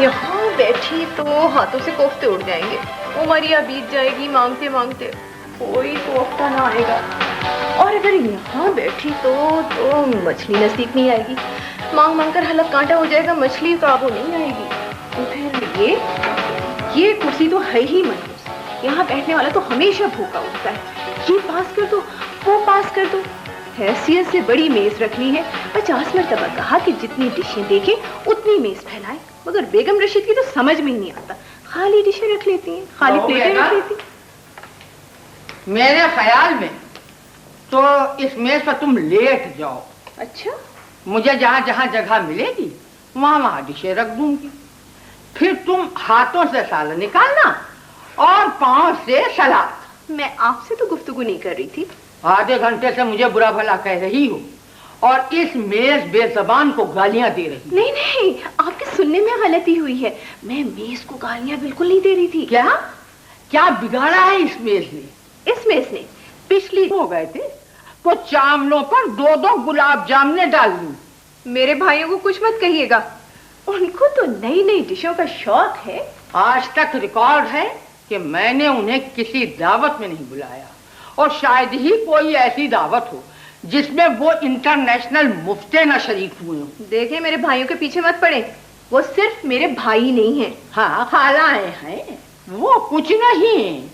یہاں بیٹھی تو ہاتھوں سے کوفتے اڑ جائیں گے، عمریہ بیت جائے گی مانگتے مانگتے، کوئی کوفتہ نہ آئے گا. اور اگر یہاں بیٹھی تو مچھلی نصیب نہیں آئے گی، مانگ مانگ کر حلق کانٹا ہو جائے گا، مچھلی قابو نہیں آئے گی. تو پھر یہ کرسی تو ہے ہی منحوس، یہاں بیٹھنے والا تو ہمیشہ بھوکا اٹھتا ہے. یہ پاس کر دو، وہ پاس کر دو. حیثیت سے بڑی میز رکھنی ہے. 50 مرتبہ کہا کہ جتنی ڈشیں دیکھیں اتنی میز پھیلائیں، مگر بیگم رشید کی تو سمجھ میں ہی نہیں آتا، خالی ڈشیں رکھ لیتی ہیں، خالی پلیٹیں رکھ لیتی. میرے خیال میں تو اس میز پر تم لیٹ جاؤ. اچھا، مجھے جہاں جہاں جگہ ملے گی وہاں وہاں ڈشیں رکھ دوں گی. پھر تم ہاتھوں سے سالن نکالنا اور پاؤں سے سلاد. میں آپ سے تو گفتگو نہیں کر رہی تھی. آدھے گھنٹے سے مجھے برا بھلا کہہ رہی ہو اور اس میز بے زبان کو گالیاں دے رہی. نہیں نہیں، آپ کے سننے میں غلطی ہوئی ہے، میں میز کو گالیاں بالکل نہیں دے رہی تھی. کیا بگاڑا ہے اس میز نے؟ اس میز نے پچھلی ہو گئے تھے تو چاولوں پر 2 گلاب جامنے ڈال دوں. میرے بھائیوں کو کچھ مت کہیے گا، ان کو تو نئی نئی ڈشوں کا شوق ہے. آج تک ریکارڈ ہے کہ میں نے انہیں کسی دعوت میں نہیں بلایا، اور شاید ہی کوئی ایسی دعوت ہو جس میں وہ انٹرنیشنل مفتے نہ شریک ہوئے ہوں. دیکھیں میرے بھائیوں کے پیچھے مت پڑے، وہ صرف میرے بھائی نہیں ہیں. ہاں خالائیں ہیں، وہ کچھ نہیں،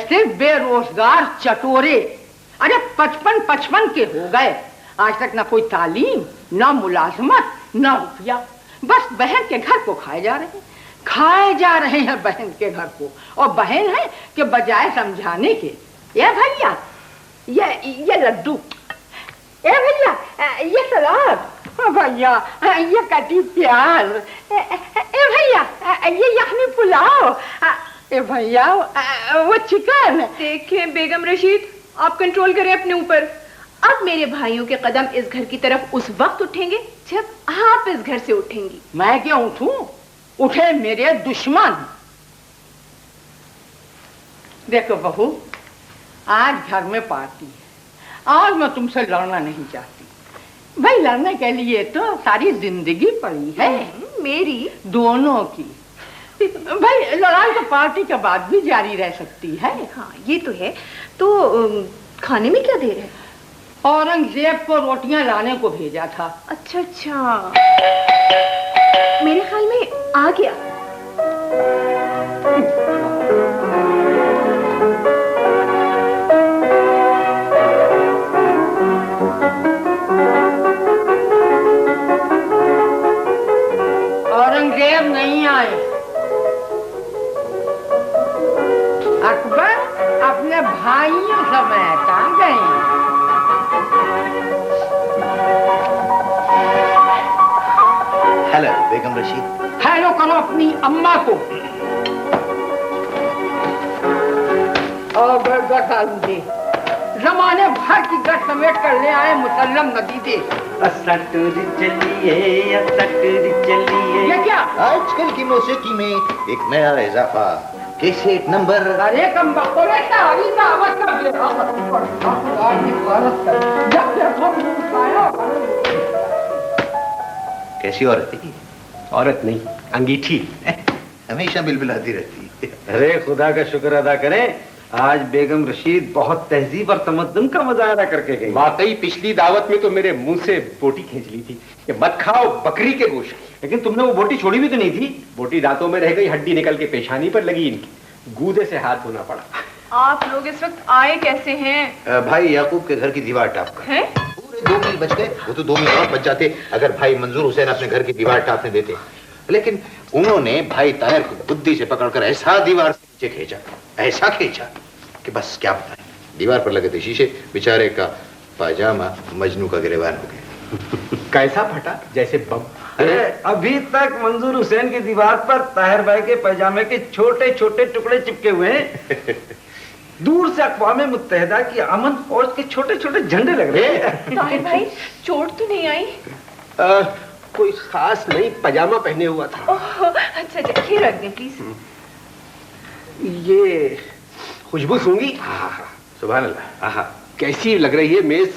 صرف بے روزگار چٹورے. ارے 55 کے ہو گئے، آج تک نہ کوئی تعلیم، نہ ملازمت، نہ روپیہ. بس بہن کے گھر کو کھائے جا رہے ہیں بہن کے گھر کو. اور بہن ہے کہ بجائے سمجھانے کے، یہ بھیا یہ لڈو، اے بھیا یہ سلاد، بھیا یہ کٹی پیاز، اے بھیا یہ یخنی پلاؤ، اے بھیا وہ چکن. دیکھیں بیگم رشید، آپ کنٹرول کریں اپنے اوپر. اب میرے بھائیوں کے قدم اس گھر کی طرف اس وقت اٹھیں گے جب آپ اس گھر سے اٹھیں گی. میں کیوں اٹھوں؟ اٹھے میرے دشمن. دیکھو بہو، آج گھر میں پارٹی ہے اور میں تم سے لڑنا نہیں چاہتی. بھائی لڑنے کے لیے تو ساری زندگی پڑی ہے، میری دونوں کی. بھائی لڑائی تو پارٹی کے بعد بھی جاری رہ سکتی ہے. ہاں یہ تو ہے. تو کھانے میں کیا دیر ہے؟ اورنگزیب کو روٹیاں لانے کو بھیجا تھا. اچھا، میرے خیال میں آ گیا. اورنگزیب نہیں آئے. اکبر اپنے بھائیوں سمیت آ گئے. ہیلو بیگم رشید. ہیلو کرو اپنی اماں کو. اور گڑ ڈالوں گے، زمانے بھر کی گڑ سمیٹ کر لے آئے مسلم ندی دے. چلیے یہ کیا؟ آج کل کی موسیقی میں ایک نیا اضافہ، کیسٹ نمبر. ارے کم بخور دعوت کر لے. جب دیکھو کیسی عورت ہے؟ عورت نہیں، انگیٹھی. ہمیشہ بلبلاتی رہتی ہے. ارے خدا کا شکر ادا کریں، آج بیگم رشید بہت تہذیب اور تمدن کا مظاہرہ کر کے گئی. واقعی پچھلی دعوت میں تو میرے منہ سے بوٹی کھینچ لی تھی کہ مت کھاؤ بکری کے گوشت کی. لیکن تم نے وہ بوٹی چھوڑی بھی تو نہیں تھی. بوٹی دانتوں میں رہ گئی، ہڈی نکل کے پیشانی پر لگی، ان کی گودے سے ہاتھ دھونا پڑا. آپ لوگ اس وقت آئے کیسے ہیں؟ بھائی یعقوب کے گھر کی دیوار ٹاپ کر. ہیں؟ پورے 2 میل بچ گئے. وہ تو 2 میل اور بچ جاتے اگر بھائی منظور حسین اپنے گھر کی دیوار ٹاپنے دیتے. لیکن انہوں نے بھائی طاہر کو بدی سے پکڑ کر ایسا دیوار سے نیچے کھینچا، ایسا کھینچا کہ بس کیا بتائیں. دیوار پر لگے تھے شیشے، بیچارے کا پاجامہ مجنو کا گریبان ہو گیا. کیسا پھٹا؟ جیسے بم. ابھی تک منظور حسین کی دیوار پر طاہر بھائی کے پیجامے کے چھوٹے چھوٹے ٹکڑے چپکے ہوئے ہیں. دور سے اقوام متحدہ کی امن فوج کے چھوٹے چھوٹے جھنڈے لگ رہے ہیں. طاہر بھائی چوٹ تو نہیں آئی؟ کوئی خاص نہیں، پاجامہ پہنے ہوا تھا. اچھا یہ رکھ دیں پلیز. یہ خوشبو سونگی. سبحان اللہ، کیسی لگ رہی ہے میز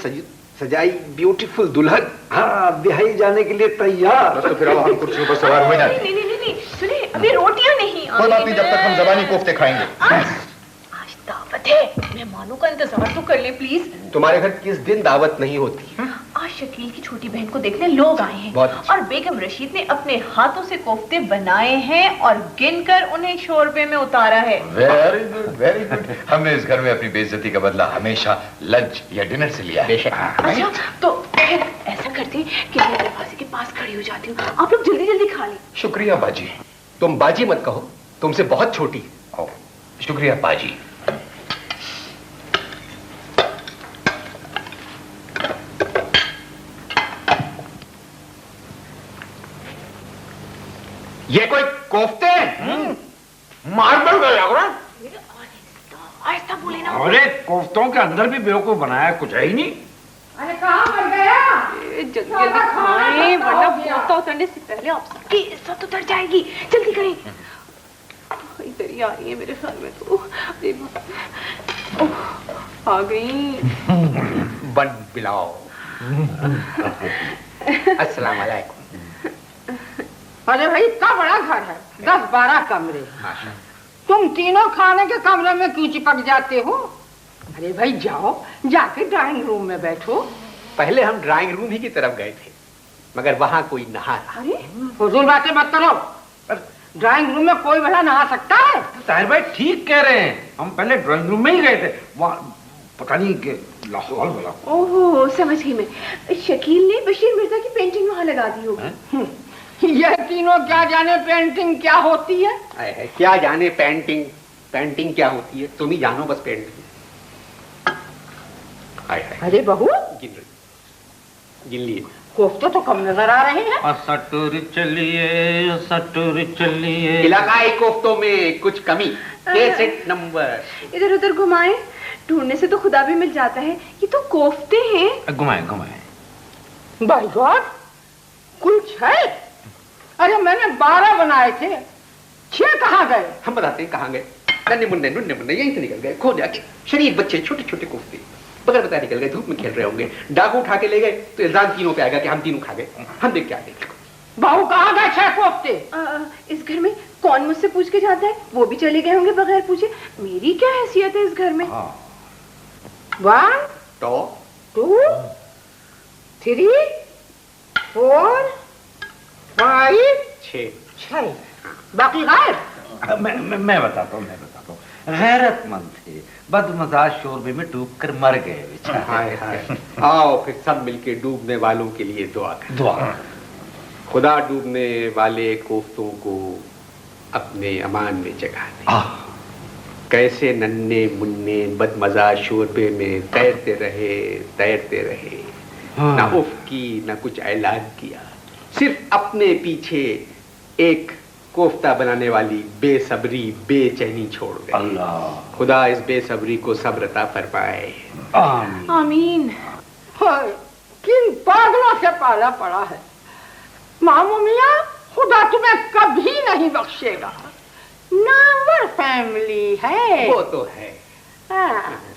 सजाई ब्यूटीफुल दुल्हन। हाँ, ब्याही जाने के लिए तैयार। बस तो फिर अब हम कुर्सियों पर सवार हुए जाते। नहीं, सुने, अभी रोटियां नहीं कोई बात नहीं, जब तक हम ज़बानी कोफ्ते खाएंगे। आज दावत है, मेहमानों का इंतजार तो कर ले प्लीज। तुम्हारे घर किस दिन दावत नहीं होती? आज शकील की छोटी बहन को देखने लोग आए हैं बहुत और बेगम रशीद ने अपने हाथों से कोफ्ते बनाए हैं और गिनकर उन्हें शोरबे में उतारा है। Very good, very good. हमने इस घर में अपनी बेइज्जती का बदला हमेशा लंच या डिनर से लिया है। अच्छा, तो फिर ऐसा करते हैं कि मैं दरवाजे के पास खड़ी हो जाती हूँ, आप लोग जल्दी जल्दी खा लें। शुक्रिया बाजी। तुम बाजी मत कहो, तुमसे बहुत छोटी। ओ, शुक्रिया बाजी। ये कोई कोफ्ते? मार्बल का लग रहा। आहिस्ता बोले ना। अरे कोफ्तों के अंदर भी बेवकूफ बनाया, कुछ है ही नहीं। अरे कहाँ मर गया? जल्दी जल्दी खाएं वरना कोफ्ता उतरने से पहले आप सबकी इज्जत उतर जाएगी। जल्दी करें। इधर ही आ रही है मेरे ख्याल में तो। आ गई। बन पिलाओ। अस्सलाम वालेकुम। अरे भाई, इतना बड़ा घर है, 10-12 कमरे। तुम तीनों खाने के कमरे में क्यों चिपक जाते हो? अरे भाई जाओ, जाके ड्राइंग रूम में बैठो। पहले हम ड्राइंग रूम ही की तरफ गए थे, मगर वहां कोई नहा रहा। अरे फजूल बातें मत करो। ड्राइंग रूम में कोई भला नहा सकता है? ताहिर भाई ठीक कह रहे हैं, हम पहले ड्राइंग रूम में ही गए थे, वहाँ पता नहीं कि लाहौल वाला। ओहो, समझ गई मैं। शकील ने बशीर मिर्जा की पेंटिंग वहां लगा दी होगी। ये तीनों क्या जाने पेंटिंग क्या होती है। क्या जाने पेंटिंग, पेंटिंग क्या होती है, तुम ही जानो बस पेंटिंग। अरे बहू, गिन लिए। कोफ्ते तो कम नजर आ रहे हैं। सटुर चलिए, सटुर चलिए। इलाकाई कोफ्तों में कुछ कमी। कैसेट नंबर इधर उधर घुमाए, ढूंढने से तो खुदा भी मिल जाता है। ये तो कोफ्ते हैं। घुमाए घुमाए। बाय गॉड, कुछ है। अरे मैंने 12 बनाए थे, 6 कहाँ गए? हम बताते हैं कहाँ गए। नन्हे मुन्ने यहीं से निकल गए, खो जाके। शरीफ बच्चे, छोटे छोटे कोफ्ते बगैर बताए निकल गए, धूप में खेल रहे होंगे। डाकू उठा के ले गए तो इल्जाम तीनों पे आएगा कि हम तीनों खा गए। हम देख क्या देख। बहू कहाँ गए 6 कोफ्ते? इस घर में कौन मुझसे पूछ के जाता है? वो भी चले गए होंगे बगैर पूछे। मेरी क्या हैसियत है इस घर में? 1 2 3 4 5 6 बाकी गायब। मैं बताता हूँ, गैरतमंद थे, बदमजाज शोरबे में डूब कर मर गए बेचारे। आओ फिर सब मिलके डूबने वालों के लिए दुआ करें। दुआ। खुदा डूबने वाले कोफ्तों को अपने अमान में जगा दे। कैसे नन्हे मुन्ने बदमजा शोरबे में तैरते रहे, ना उफ की ना कुछ ऐलान किया, सिर्फ अपने पीछे एक कोफ्ता बनाने वाली बेसब्री बेचैनी छोड़ गए। अल्लाह, खुदा इस बेसब्री को सब्र अता फरमाए। आमीन। हाय, किन पागलों से पाला पड़ा है। मामू मियाँ, खुदा तुम्हें कभी नहीं बख्शेगा। नावर फैमिली है। वो तो है।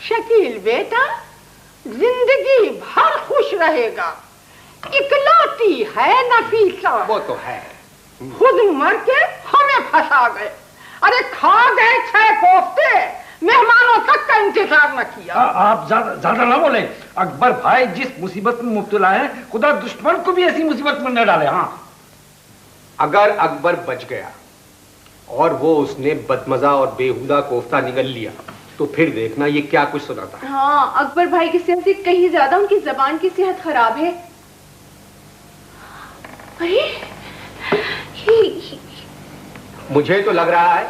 शकील बेटा जिंदगी भर खुश रहेगा। इकलौती है नफीसा। वो तो है। खुद मर के हमें फंसा गए। अरे खा गए 6 कोफ्ते, मेहमानों तक का इंतजार न किया। आप ज्यादा ना बोले। अकबर भाई जिस मुसीबत में मुब्तला है, खुदा दुश्मन को भी ऐसी मुसीबत में न डाले। हाँ, अगर अकबर बच गया और वो उसने बदमजा और बेहुदा कोफ्ता निगल लिया तो फिर देखना ये क्या कुछ सुनाता है। हाँ, अकबर भाई की सेहत से कहीं ज्यादा उनकी जबान की सेहत खराब है। अरे मुझे तो लग रहा है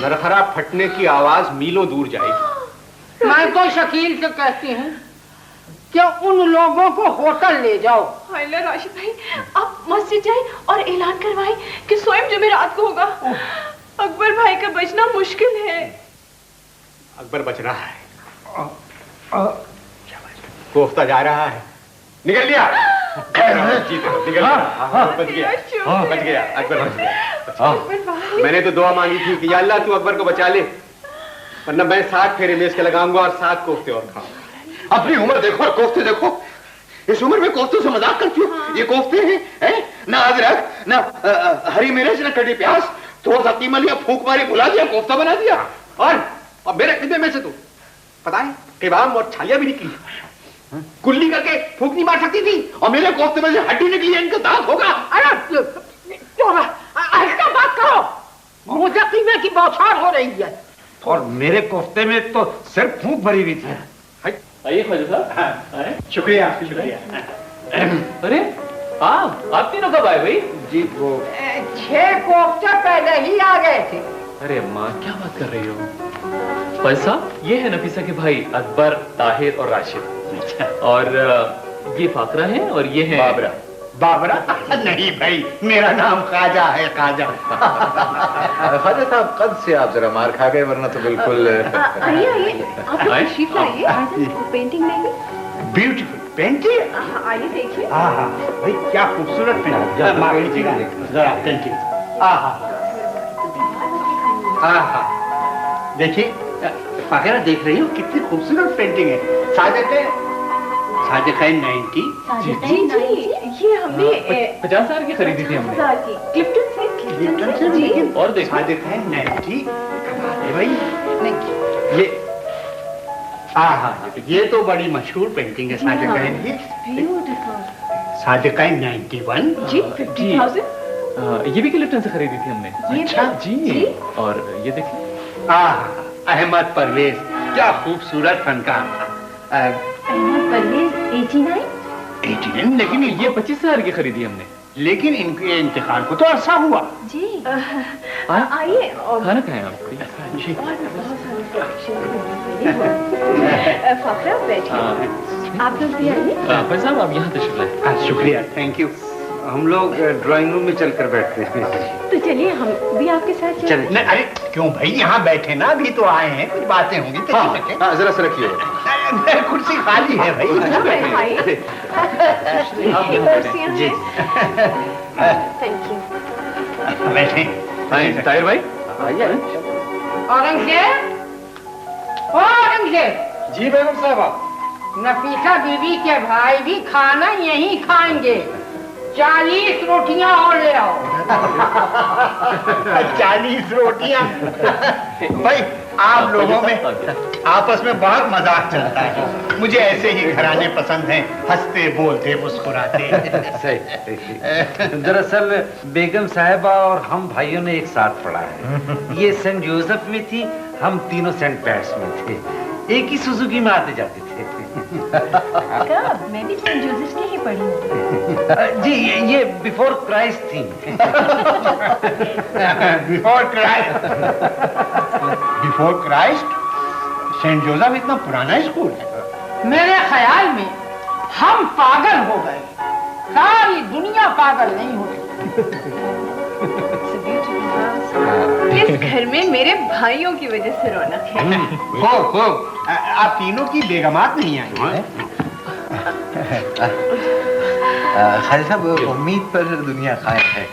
नरखरा फटने की आवाज मीलों दूर जाएगी। मैं तो शकील से कहती हूँ कि उन लोगों को होटल ले जाओ। हाय राशिद भाई, आप मस्जिद जाए और ऐलान करवाएं कि स्वयं जुमेरात को होगा। अकबर भाई का बचना मुश्किल है। अकबर बच रहा है। कोफ्ता जा रहा है। निकल लिया। निकल गया। बच गया अकबर, बच गया। मैंने तो दुआ मांगी थी कि या अल्लाह तू अकबर को बचा ले, वरना मैं 7 फेरे में इसके लगाऊंगा और 7 कोफ्ते और खाऊंगा। अपनी उम्र देखो और कोफ्ते देखो। इस उम्र में कोफ्तों से मजाक करती हो? ये कोफ्ते हैं? ना अदरक, ना हरी मिर्च, ना कटी प्याज, थोड़ा सा कीमा लिया, फूंक मारी, भुला दिया, कोफ्ता बना दिया। और मेरे कितने में से तू पता है केबाम और छालियां भी निकली, कुल्ली करके फूंक नहीं मार सकती थी, और मेरे कोफ्ते में से हड्डी निकली है, इनका दांत होगा। अरे ऐसा बात करो, मुझे कीमे की बौछार हो रही है। और मेरे कोफ्ते में तो सिर्फ फूंक भरी हुई थी। आइए ख्वाजा साहब। शुक्रिया शुक्रिया। अरे आप तीनों कब आए भाई? जी वो 6 कोफ्ते पहले ही आ गए थे। अरे माँ क्या बात कर रही हो? ख्वाजा साहब ये है नफीसा के भाई अकबर, ताहिर और राशिद, और ये फाकरा है और ये है बाबरा। बाबरा? नहीं भाई, मेरा नाम ख्वाजा है, ख्वाजा। ख्वाजा साहब कब से आप जरा मार खा गए, वरना तो बिल्कुल। आइए आइए, आप आए? तशरीफ लाइए। पेंटिंग लेंगे? Beautiful painting. आइए देखिए। हाँ भाई क्या खूबसूरत पेंटिंग। मार लीजिएगा जरा पेंटिंग। देखिए वगैरह देख रही हो कितनी खूबसूरत पेंटिंग है। सादिक़ैन 90। जी जी, ये हमने 50,000 की खरीदी थी हमने। 50,000 की क्लिफ्टन से जी। और देखो सादिक़ैन 90 कमाल है भाई। ये ये तो बड़ी मशहूर पेंटिंग है सादिक़ैन की। ब्यूटीफुल। सादिक़ैन 91। जी 50,000। ये भी क्लिफ्टन से खरीदी थी हमने। अच्छा जी। और ये देखिए अहमद परवेज, क्या खूबसूरत फनकार। अहमद परवेज 89। 89, लेकिन ये 25,000 की खरीदी हमने। लेकिन इनके इंतकाल को तो अरसा हुआ। जी आइए। और खाना खाएं आप? और भी बहुत सारे फाकरा बैठिए। आप लोग भी आइए। ख्वाजा साहब आप यहाँ तशरीफ लाएं। शुक्रिया, थैंक यू। हम लोग ड्राइंग रूम में चलकर बैठते हैं। तो चलिए हम भी आपके साथ चल नहीं, अरे क्यों भाई, यहाँ बैठे ना, अभी तो आए हैं, कुछ बातें होंगी। जरा सा रखिए। कुर्सी खाली है भाई। जी थैंक यू। बैठे। ताहिर भाई औरंगजेब, ओ औरंगजेब। जी बेगम साहबा। नफीसा बीवी के भाई भी खाना यहीं खाएंगे। 40 रोटियां और ले आओ। 40 रोटियां? भाई आप लोगों में आपस में बहुत मजाक चलता है। मुझे ऐसे ही घराने पसंद हैं, हंसते बोलते मुस्कुराते। दरअसल बेगम साहिबा और हम भाइयों ने एक साथ पढ़ा है। ये सेंट जोसेफ में थी, हम तीनों सेंट पैट्स में थे। एक ही सुजुकी में आते जाते थे। कब? मैं भी सेंट जोसेफ की ही पढ़ी हूँ। जी ये बिफोर क्राइस्ट थी। Before Christ? सेंट जोसेफ इतना पुराना स्कूल है? मेरे ख्याल में हम पागल हो गए, सारी दुनिया पागल नहीं होती। इस घर में मेरे भाइयों की वजह से रौनक है। खूब आप तीनों की बेगमात नहीं आई हैं? खालिद साहब उम्मीद पर दुनिया कायम है।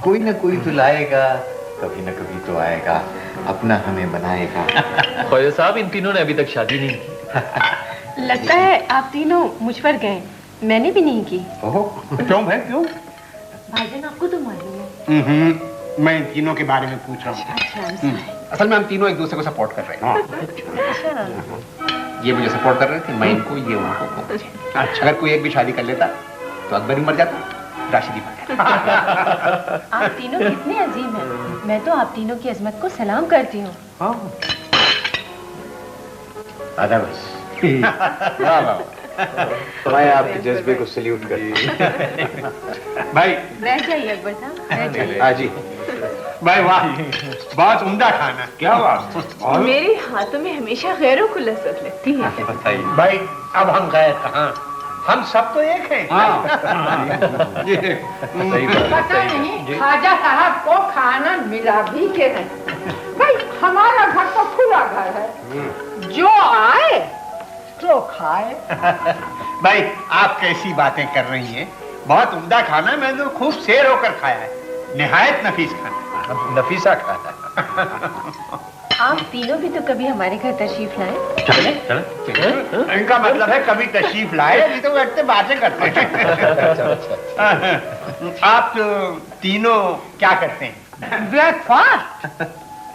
कोई ना कोई तो लाएगा, कभी ना कभी तो आएगा, अपना हमें बनाएगा। ख्वाजा साहब इन तीनों ने अभी तक शादी नहीं की। लगता है आप तीनों मुझ पर गए, मैंने भी नहीं की। ओहो, क्यों भाई क्यों? भाईजान आपको तो मालूम है। मैं इन तीनों के बारे में पूछ रहा हूँ। असल में हम तीनों एक दूसरे को सपोर्ट कर रहे हैं। ये मुझे सपोर्ट कर रहे थे, मैं इनको, ये उनको। अच्छा अगर कोई एक भी शादी कर लेता तो अकबर भी मर जाता, राशिदी मर जाता। आप तीनों कितने अजीम हैं। मैं तो आप तीनों की अजमत को सलाम करती हूँ। आधा बस। मैं आपके जज्बे को सल्यूट करती हूँ। भाई बैठ जाइए अकबर साहब, बैठ जाइए। हाँ जी। भाई वाह, बहुत उम्दा खाना। क्या बात। मेरे हाथों में हमेशा गैरों को लज्जत लगती है। बताइए भाई अब हम गए कहाँ, हम सब तो एक हैं। पता नहीं ख्वाजा साहब को खाना मिला भी के नहीं। भाई हमारा घर तो खुला घर है, जो आए तो खाए। भाई आप कैसी बातें कर रही हैं, बहुत उम्दा खाना, मैंने तो खूब शेर होकर खाया है, निहायत नफीस खाना। नफीसा खाना। आप तीनों भी तो कभी हमारे घर तशरीफ लाए। चले चले। इनका मतलब है कभी तशरीफ लाए, नहीं तो बैठते बातें करते हैं। आप तीनों क्या करते हैं? Breakfast,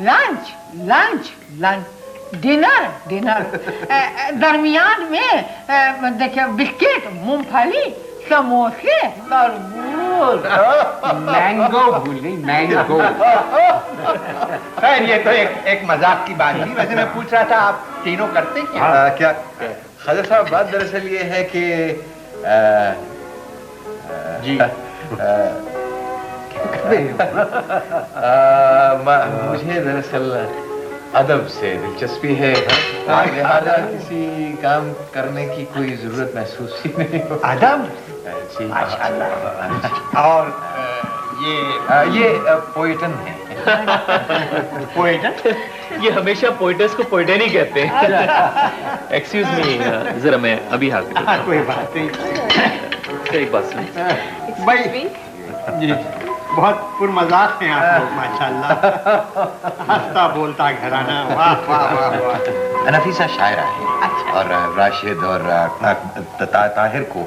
lunch, lunch, lunch, dinner, dinner, दरमियान में देखिए बिस्किट, मूंगफली, समोसे, तरबूज, मैंगो भूल गई, मैंगो। खैर ये तो एक मजाक की बात थी। वैसे मैं पूछ रहा था आप तीनों करते क्या? क्या ख्वाजा साहब, बात दरअसल ये है कि जी मुझे दरअसल अदब से दिलचस्पी है, लिहाजा किसी काम करने की कोई जरूरत महसूस ही नहीं हो। अदब? जी और ये पोएटन है। पोएटन? ये हमेशा पोइटर्स को पोइटन ही कहते हैं। एक्सक्यूज मी, जरा मैं अभी हाजिर हूँ। कोई बात नहीं। एक बात सुनिए। भाई जी, बहुत पुरमजाक हैं आप लोग माशाल्लाह। हंसता बोलता घराना, वाह वाह वाह वाह। नफीसा शायरा है और राशिद और ताहिर को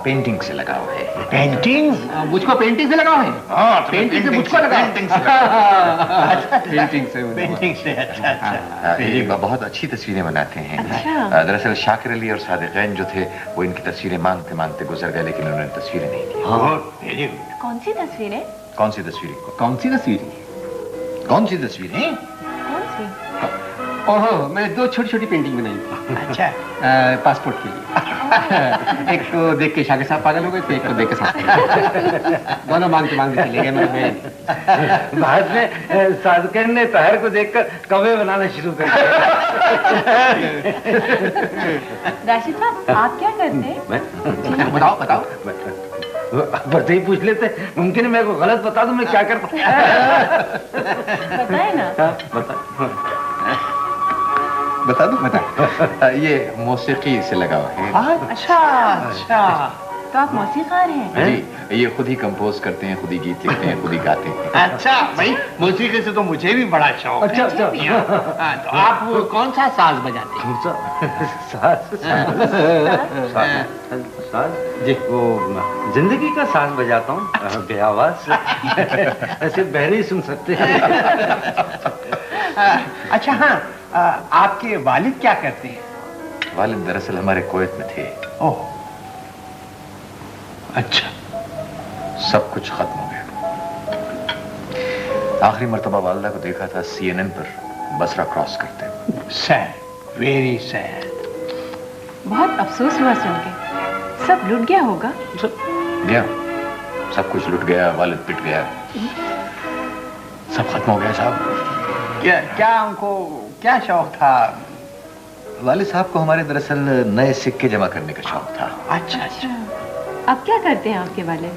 पेंटिंग से लगाव है। पेंटिंग? मुझको पेंटिंग से लगाओ है? हाँ, पेंटिंग से मुझको लगाओ। पेंटिंग से पेंटिंग से अच्छा अच्छा। ये बहुत अच्छी तस्वीरें बनाते हैं। दरअसल शाकिर अली और सादिक़ैन जो थे वो इनकी तस्वीरें मांगते मांगते गुजर गए, लेकिन उन्होंने तस्वीरें नहीं दी। Very good. कौन सी तस्वीरें? कौन सी तस्वीरें? कौन सी तस्वीर? कौन सी तस्वीरें? कौन सी? ओहो, मैंने 2 छोटी-छोटी पेंटिंग बनाई थी। अच्छा। पासपोर्ट के लिए। एक को देख के शाकिर साहब पागल हो गए थे, एक को देख के साथ दोनों मांगते मांगते चले गए मेरे। बाद में सादिक़ैन ने ताहिर को देखकर कौवे बनाना शुरू कर दिया। राशिद साहब, आप क्या करते हैं? बताओ बताओ। बस ही पूछ लेते, मुमकिन है मैं को गलत बता दूं मैं क्या करता हूँ। बताए ना। बता दो बता। ये मौसीकी से लगाव है। अच्छा अच्छा। तो आप मौसीकार हैं? जी, ये खुद ही कंपोज करते हैं, खुद ही गीत लिखते हैं, खुद ही गाते हैं। अच्छा भाई, मौसीकी से तो मुझे भी बड़ा शौक है। अच्छा अच्छा। तो आप कौन सा साज बजाते हैं? साज जी, वो जिंदगी का साज बजाता हूँ बेआवाज। ऐसे बहरे ही सुन सकते हैं। अच्छा हाँ, आपके वालिद क्या करते हैं? वालिद दरअसल हमारे कुवैत में थे। ओह अच्छा। सब कुछ खत्म हो गया। आखिरी मर्तबा वालिदा को देखा था CNN पर बसरा क्रॉस करते। Sad, very sad. बहुत अफसोस हुआ सुन के। सब लुट गया होगा। गया, सब कुछ लुट गया, वालिद पिट गया, सब खत्म हो गया साहब। क्या उनको क्या शौक था? वालिद साहब को हमारे दरअसल नए सिक्के जमा करने का शौक था। अच्छा अच्छा। अब क्या करते हैं आपके वाले?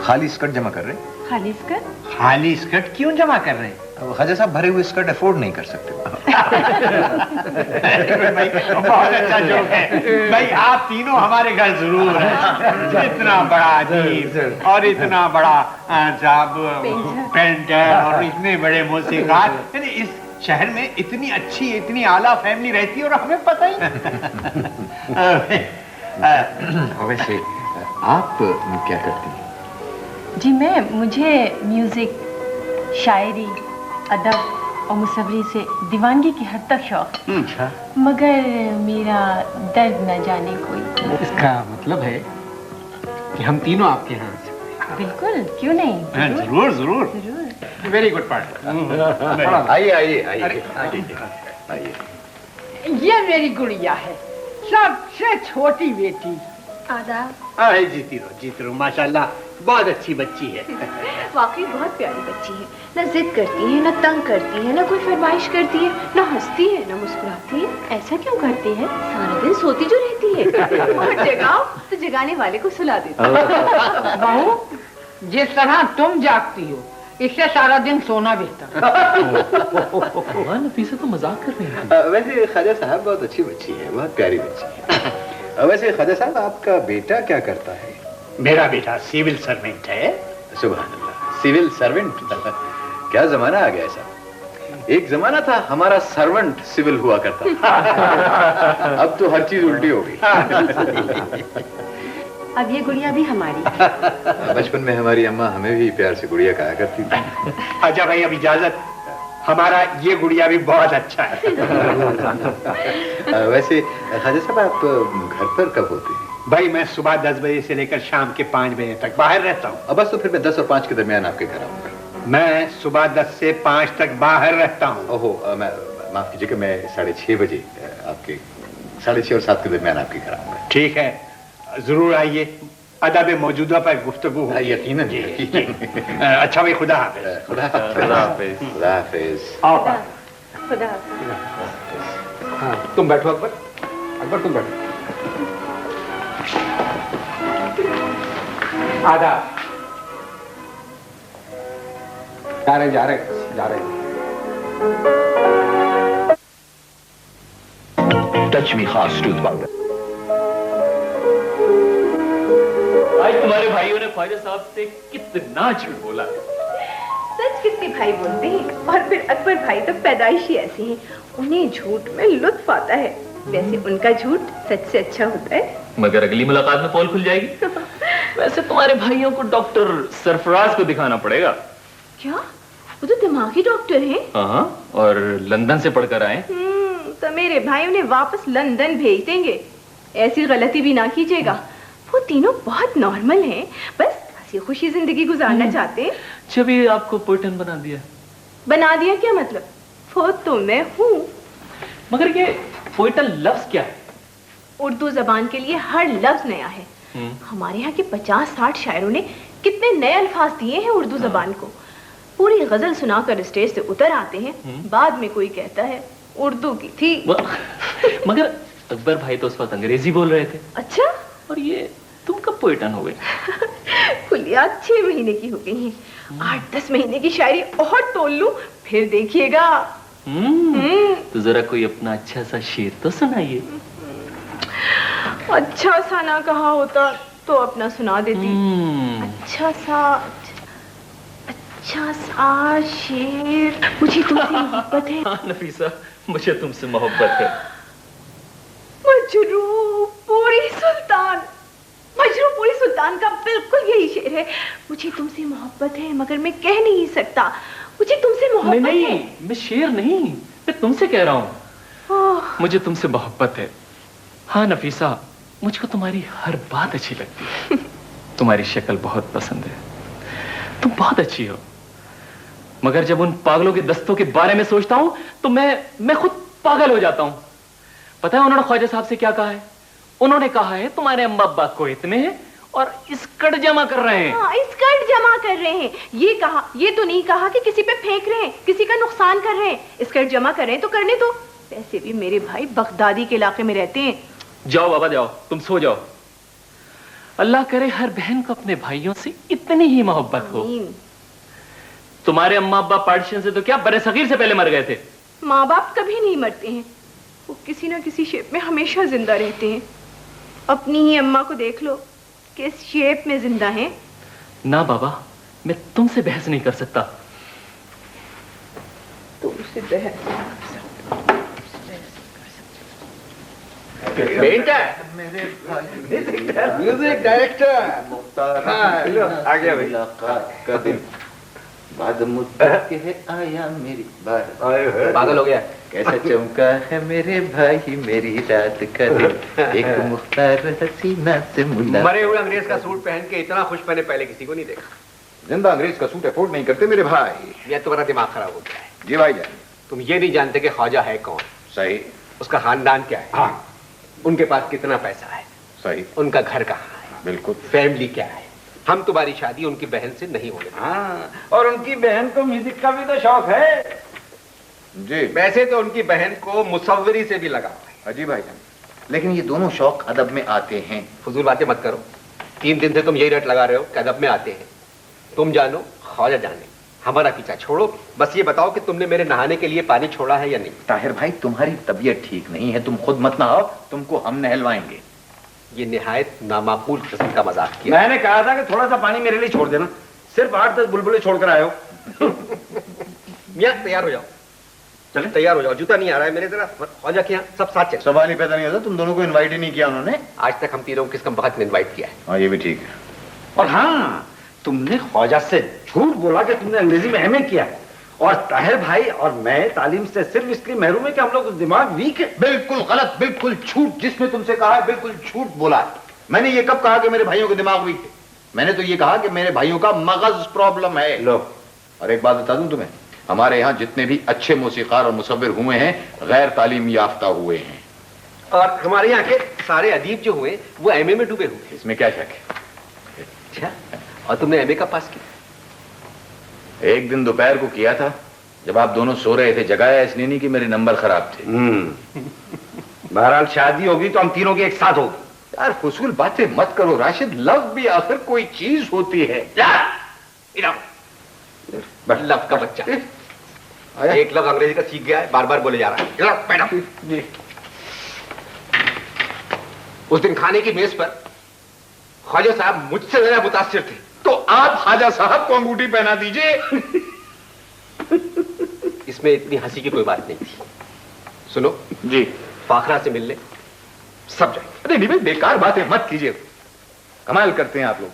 खाली स्कर्ट जमा कर रहे। खाली स्कर्ट? खाली स्कर्ट क्यों जमा कर रहे हैं? ख्वाजा साहब भरे हुए स्कर्ट अफोर्ड नहीं कर सकते। भाई बहुत अच्छा जोक है। भाई आप तीनों हमारे घर जरूर हैं। इतना बड़ा अजीज और इतना बड़ा साहब पेंटर और इतने बड़े मौसीकार, इस शहर में इतनी अच्छी इतनी आला फैमिली रहती है और हमें पता ही नहीं। वैसे आप क्या करती हैं? जी मुझे म्यूजिक, शायरी, अदब और मुसव्वरी से दीवानगी की हद तक शौक है। मगर मेरा दर्द न जाने कोई। इसका मतलब है कि हम तीनों आपके यहाँ आ सकते हैं। बिल्कुल, क्यों नहीं? जरूर जरूर। जरूर। Very good part. आइए आइए आइए आइए। ये मेरी गुड़िया है, सबसे छोटी बेटी। आदाब। अरे जीती रहो माशाल्लाह, बहुत अच्छी बच्ची है। वाकई बहुत प्यारी बच्ची है। न जिद करती है, न तंग करती है, न कोई फरमाइश करती है, न हंसती है, न मुस्कुराती है। ऐसा क्यों करती है? सारा दिन सोती जो रहती है। और जगाओ तो जगाने वाले को सुला देती है। बहू, जिस तरह तुम जागती हो इससे सारा दिन सोना बेहतर। नफीसा तो मजाक कर रही है। वैसे ख्वाजा साहब बहुत अच्छी बच्ची है, बहुत प्यारी बच्ची है। वैसे ख्वाजा साहब आपका बेटा क्या करता है? मेरा बेटा सिविल सर्वेंट है। सुभान अल्लाह, सिविल सर्वेंट। क्या जमाना आ गया साहब। एक जमाना था हमारा सर्वेंट सिविल हुआ करता था। अब तो हर चीज उल्टी हो गई। अब ये गुड़िया भी हमारी। बचपन में हमारी अम्मा हमें भी प्यार से गुड़िया कहा करती थी। अच्छा भाई, अब इजाजत, हमारा ये गुड़िया भी बहुत अच्छा है। वैसे ख्वाजा साहब, आप घर पर कब होते हैं? भाई मैं सुबह 10 बजे से लेकर शाम के 5 बजे तक बाहर रहता हूँ। बस तो फिर मैं 10 और 5 के दरमियान आपके घर आऊंगा। मैं सुबह 10 से 5 तक बाहर रहता हूँ। ओहो, मैं माफ कीजिएगा, मैं 6:30 बजे आपके 6:30 और 7 के दरमियान आपके घर आऊंगा। ठीक है, जरूर आइए। अदब मौजूदा पर गुफ्तगू हो। यकीनन। अच्छा भाई, खुदा हाफिज। खुदा हाफिज। खुदा हाफिज। आओ खुदा। हाँ, तुम बैठो अकबर। अकबर तुम बैठो। आधा जा रहे जा रहे जा रहे। टच मी खास टूथ पाउडर। आज तुम्हारे भाइयों ने ख्वाजा साहब से कितना झूठ बोला। सच कितने भाई बोलते हैं, और फिर अकबर भाई तो पैदाइशी ऐसे हैं, उन्हें झूठ में लुत्फ आता है। वैसे उनका झूठ सच से अच्छा होता है। मगर अगली मुलाकात में पोल खुल जाएगी। वैसे तुम्हारे भाइयों को डॉक्टर सरफराज को दिखाना पड़ेगा। क्या? वो तो दिमागी डॉक्टर हैं। हाँ, और लंदन से पढ़कर आए। तो मेरे भाई उन्हें वापस लंदन भेज देंगे। ऐसी गलती भी ना कीजिएगा। वो तीनों बहुत नॉर्मल हैं, बस हंसी खुशी जिंदगी गुजारना चाहते हैं। जब ये आपको पोइटन बना दिया। बना दिया क्या मतलब? वो तो मैं हूँ। मगर ये पोइटन लफ्ज क्या है? उर्दू जबान के लिए हर लफ्ज नया है। हमारे यहाँ के 50-60 शायरों ने कितने नए अल्फाज दिए हैं उर्दू जबान को। पूरी गजल सुनाकर स्टेज से उतर आते हैं, बाद में कोई कहता है उर्दू की थी। मगर अकबर भाई तो उस वक्त अंग्रेजी बोल रहे थे। अच्छा, और ये तुम कब पोइटन हो गए? खुलिया 6 महीने की हो गई हैं। 8-10 महीने की शायरी और तोल लूं, फिर देखिएगा। तो जरा कोई अपना अच्छा सा शेर तो सुनाइए। अच्छा सा ना कहा होता तो अपना सुना देती। अच्छा सा शेर। मुझे तुमसे मोहब्बत है। हाँ नफीसा, मुझे तुमसे मोहब्बत है। मजरू पूरी सुल्तान का बिल्कुल यही शेर है। मुझे तुमसे मोहब्बत है, मगर मैं कह नहीं सकता। मुझे तुमसे मोहब्बत है। नहीं, मैं शेर नहीं, मैं तुमसे कह रहा हूँ। मुझे तुमसे मोहब्बत है। हाँ नफीसा, मुझको तुम्हारी हर बात अच्छी लगती है। तुम्हारी शक्ल बहुत पसंद है, तुम बहुत अच्छी हो। मगर जब उन पागलों के दस्तों के बारे में सोचता हूं तो मैं खुद पागल हो जाता हूं। पता है उन्होंने ख्वाजा साहब से क्या कहा है? उन्होंने कहा है तुम्हारे अम्मा अब्बा कोयत में है और स्कर्ट जमा कर रहे हैं। हाँ, स्कर्ट जमा कर रहे हैं। ये कहा, ये तो नहीं कहा कि किसी पे फेंक रहे हैं, किसी का नुकसान कर रहे हैं। स्कर्ट जमा कर रहे हैं तो करने दो। वैसे भी मेरे भाई बगदादी के इलाके में रहते हैं। जाओ बाबा जाओ, तुम सो जाओ। अल्लाह करे हर बहन को अपने भाइयों से इतनी ही मोहब्बत हो। तुम्हारे अम्मा अब्बा पार्टीशन से तो क्या बड़े सगीर से पहले मर गए थे। माँ बाप कभी नहीं मरते हैं, वो किसी ना किसी शेप में हमेशा जिंदा रहते हैं। अपनी ही अम्मा को देख लो, किस शेप में जिंदा हैं। ना बाबा, मैं तुमसे बहस नहीं कर सकता। तुमसे बहस म्यूजिक डायरेक्टर आ गया भाई। का दिन बाद मुद्दत के है आया मेरी बार। पागल हो गया। कैसा चमका है मेरे भाई मेरी रात का दिन, एक मुख्तार हसीना से मुलाकात। मरे हुए अंग्रेज का सूट पहन के इतना खुश मैंने पहले किसी को नहीं देखा। जिंदा अंग्रेज का सूट अफोर्ड नहीं करते मेरे भाई। ये तुम्हारा दिमाग खराब हो गया है। जी भाई जान। तुम ये नहीं जानते कि ख्वाजा है कौन, सही। उसका खानदान क्या है, हाँ उनके पास कितना पैसा है, सही। उनका घर कहाँ है, बिल्कुल। फैमिली क्या है। हम तुम्हारी शादी उनकी बहन से नहीं होने देंगे। हाँ, और उनकी बहन को म्यूजिक का भी तो शौक है जी। वैसे तो उनकी बहन को मुसव्वरी से भी लगा हुआ है। अजी भाई जान, लेकिन ये दोनों शौक अदब में आते हैं। फजूल बातें मत करो। 3 दिन से तुम यही रट लगा रहे हो कि अदब में आते हैं। तुम जानो, ख्वाजा जाने, हमारा पीछा छोड़ो। बस ये बताओ कि तुमने मेरे नहाने के लिए पानी छोड़ा है या नहीं। ताहिर भाई, तुम्हारी तबीयत ठीक नहीं है, तुम खुद मत नहाओ, तुमको हम नहलवाएंगे। ये निहायत नामाकूल किस्म का मजाक किया। मैंने कहा था कि थोड़ा सा पानी मेरे लिए छोड़ देना। सिर्फ 8-10 बुलबुले छोड़कर आए हो। मियां तैयार हो जाओ। चले तैयार हो जाओ, जूता नहीं आ रहा है मेरे, जरा ख्वाजा के यहाँ सब साथ चल। सवाल ही पैदा नहीं होता, तुम दोनों को इनवाइट ही नहीं किया उन्होंने। आज तक हम तीनों किस कम वक्त ने इनवाइट किया है। हाँ ये भी ठीक है। और हाँ, तुमने ख्वाजा से झूठ बोला कि तुमने अंग्रेजी में एमए किया है, और ताहिर भाई और मैं तालीम से सिर्फ इसलिए महरूम है कि हम लोग दिमाग वीक है। बिल्कुल गलत, बिल्कुल झूठ। जिसने तुमसे कहा है बिल्कुल झूठ बोला है। मैंने ये कब कहा कि मेरे भाइयों के दिमाग वीक है? मैंने तो ये कहा कि मेरे भाइयों का मगज प्रॉब्लम है। लो, और एक बात बता दूं तुम्हें, हमारे यहाँ जितने भी अच्छे मौसीकार और मुसव्विर हुए हैं गैर तालीम याफ्ता हुए हैं। और हमारे यहाँ के सारे अदीब जो हुए वो एमए में डूबे हुए। इसमें क्या शक है? अच्छा, और तुमने एमए का पास किया? एक दिन दोपहर को किया था, जब आप दोनों सो रहे थे। जगाया इसलिए नहीं कि मेरे नंबर खराब थे। बहरहाल शादी होगी तो हम तीनों के एक साथ होगी। यार फजूल बातें मत करो राशिद, लव भी आखिर कोई चीज होती है। लव का बच्चा एक लफ्ज अंग्रेजी का सीख गया है, बार बार बोले जा रहा है। उस दिन खाने की मेज पर ख्वाजा साहब मुझसे ज्यादा मुतासिर थे। तो आप ख्वाजा साहब को अंगूठी पहना दीजिए। इसमें इतनी हंसी की कोई बात नहीं थी। सुनो जी, फाखरा से मिलने सब जाएंगे। अरे नहीं भाई, बेकार बातें मत कीजिए, कमाल करते हैं आप लोग।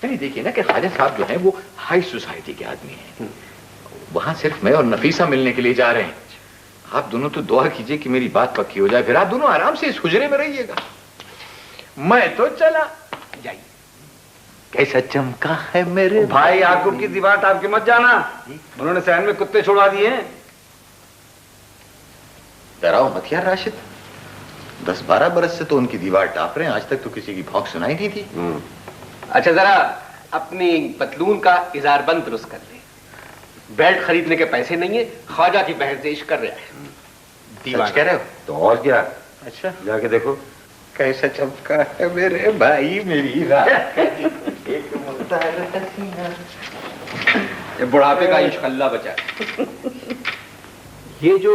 नहीं देखिए ना कि ख्वाजा साहब जो हैं वो हाई सोसाइटी के आदमी हैं। वहां सिर्फ मैं और नफीसा मिलने के लिए जा रहे हैं। आप दोनों तो दुआ कीजिए कि मेरी बात पक्की हो जाए, फिर आप दोनों आराम से इस हुजरे में रहिएगा। मैं तो चला। जाइए। कैसा चमका है मेरे भाई, याकूब की दीवार टाप के मत जाना, उन्होंने सहन में कुत्ते छोड़ा दिए हैं। डराओ मत यार राशिद, 10-12 बरस से तो उनकी दीवार टाप रहे हैं, आज तक तो किसी की भौंक सुनाई नहीं थी। अच्छा, जरा अपनी पतलून का इजार बंद दुरुस्त कर ले। बेल्ट खरीदने के पैसे नहीं है, ख्वाजा की बहन से इश्क कर रहा है। दीवार कह रहे हो? तो और क्या? अच्छा, जाके देखो कैसा चमका है मेरे भाई मेरी रात। एक मुख्तार हसीना। ये बुढ़ापे का इश्क अल्लाह बचा। ये जो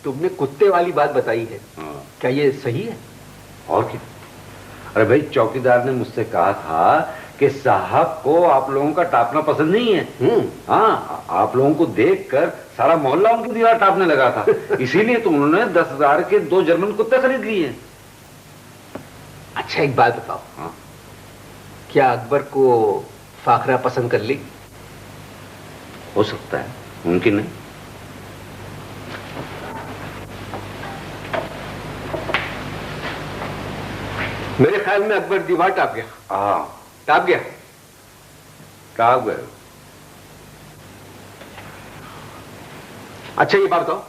तुमने कुत्ते वाली बात बताई है, क्या ये सही है? और क्या? अरे भाई, चौकीदार ने मुझसे कहा था कि साहब को आप लोगों का टापना पसंद नहीं है। हाँ, आप लोगों को देखकर सारा मोहल्ला उनकी दीवार टापने लगा था। इसीलिए तो उन्होंने 10,000 के 2 जर्मन कुत्ते खरीद लिए। अच्छा, एक बात बताओ, क्या अकबर को फाखरा पसंद कर ली? हो सकता है, मुमकिन नहीं। मेरे ख्याल में अकबर दीवार टाप गया। हाँ, टाप गया। टाप गए। अच्छा, ये बात बताओ,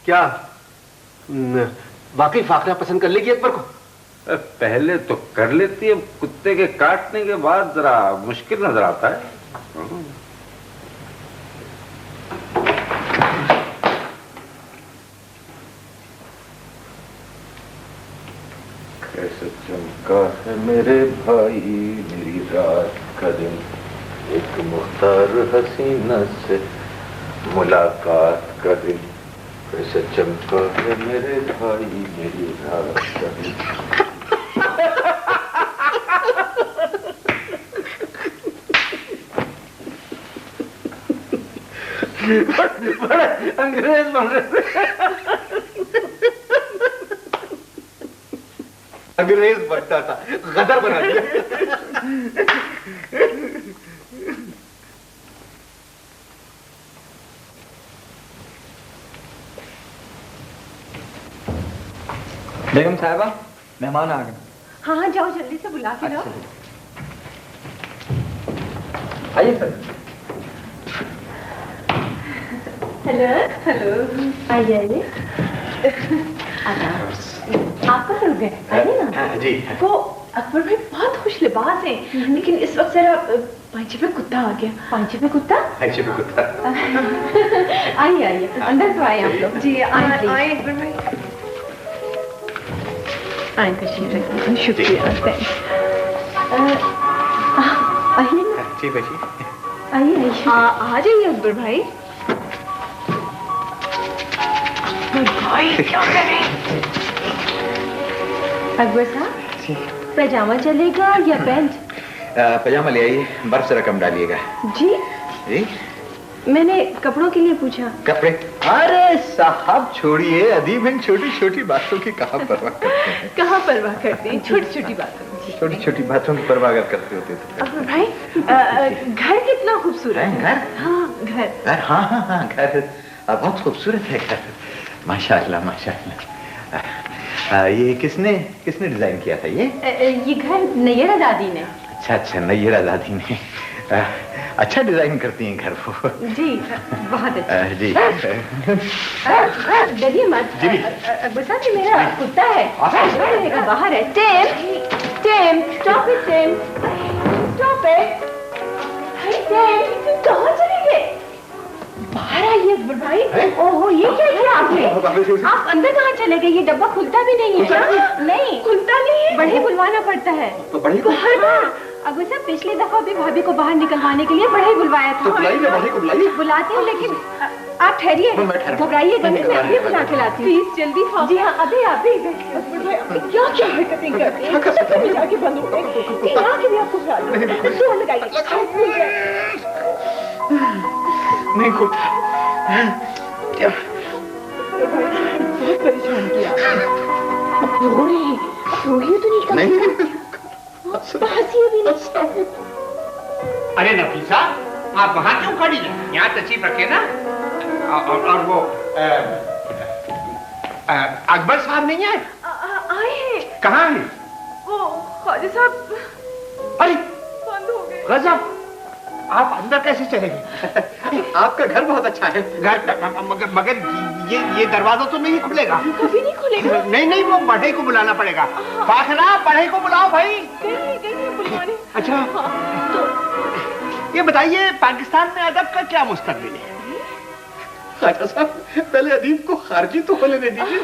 क्या वाकई फाखरा पसंद कर लेगी अकबर को? पहले तो कर लेती है, कुत्ते के काटने के बाद जरा मुश्किल नजर आता है। कैसा चमका है मेरे भाई मेरी रात का दिन, एक मुख्तार हसीना से मुलाकात का दिन। कैसा चमका है मेरे भाई मेरी रात का दिन। बड़े अंग्रेज बन रहे। अंग्रेज बनता था, गदर बना दिया। बेगम साहिबा, मेहमान आ गए। हाँ हाँ, जाओ जल्दी से बुला के लाओ। आइए सर। हेलो हेलो, आइए आइए। आप कहाँ रुक गए? आइए ना। जी। वो अकबर भाई बहुत खुश लिबास हैं, लेकिन इस वक्त जरा पांचे पे कुत्ता आ गया। पांचे पे कुत्ता? पांचे पे कुत्ता। आइए आइए, अंदर तो आए आप लोग। जी आए आए अकबर भाई, आए तशरीफ रखिए। शुक्रिया, आइए ना। ठीक है जी, आइए आइए, आ जाइए अकबर भाई। भाई क्या करें? अकबर साहब, पैजामा चलेगा या पैंट? पजामा ले आइए, बर्फ से रकम डालिएगा। जी जी। میں نے کپڑوں کے لیے پوچھا. کپڑے؟ ارے صاحب چھوڑیے، ادیب ان چھوٹی چھوٹی باتوں کی کہاں پرواہ کرتے ہیں. کہاں پرواہ کرتے ہیں، چھوٹی چھوٹی باتوں کی. چھوٹی چھوٹی باتوں کی پرواہ اگر کرتے ہوتے تو. اکبر بھائی گھر کتنا خوبصورت ہے. گھر؟ ہاں گھر. ہاں ہاں ہاں گھر بہت خوبصورت ہے گھر. ماشاء اللہ ماشاء اللہ. یہ کس نے ڈیزائن کیا تھا یہ گھر نیرہ دادی نے. اچھا نیرہ دادی نے. اچھا ڈیزائن کرتی ہیں گھر کو. جی بہت اچھا. جی ڈریے مت. اکبر صاحب یہ میرا کتا ہے، باہر ہے. Team stop it. Team stop it. کہاں چلے گئے؟ باہر آئیے اکبر بھائی. اوہ یہ کیا کیا آپ نے؟ آپ اندر کہاں چلے گئے؟ یہ ڈبہ کھلتا بھی نہیں ہے. نہیں کھلتا نہیں ہے، بڑھئی بلوانا پڑتا ہے. اکبر صاحب پچھلی دفعہ بھی بھابھی کو باہر نکلوانے کے لیے بڑھئی بلوایا تھا. بلاتے ہیں لیکن آپ ٹھہریے، گھبرائیے گا نہیں، میں ابھی بلا کے لاتی ہوں. پلیز جلدی. جی ہاں ابھی ابھی. کیا کیا حرکتیں کرتے ہیں، جا کے بند ہو گئے. یہاں کے بھی آپ کو زور لگائیے. نہیں کھلتا. بہت پریشان کیا. روحیے تو نہیں کرتے. ارے نفیسہ آپ وہاں کیوں کھڑی ہیں؟ یہاں تشریف رکھے نا. اور وہ اکبر صاحب نہیں آئے؟ آئے ہیں. کہاں ہیں وہ خواجہ صاحب؟ ارے بند ہو گئے. غضب، آپ اندر کیسے چلے گئے؟ آپ کا گھر بہت اچھا ہے. مگر یہ دروازہ تو نہیں کھلے گا. کبھی نہیں کھلے گا. نہیں وہ بڑھئی کو بلانا پڑے گا. فاخرہ بڑھئی کو بلاؤ بھائی. بلوانے. اچھا یہ بتائیے پاکستان میں ادب کا کیا مستقبل ہے؟ خواجہ صاحب پہلے ادیب کو خارجی تو ہونے دے دیجیے.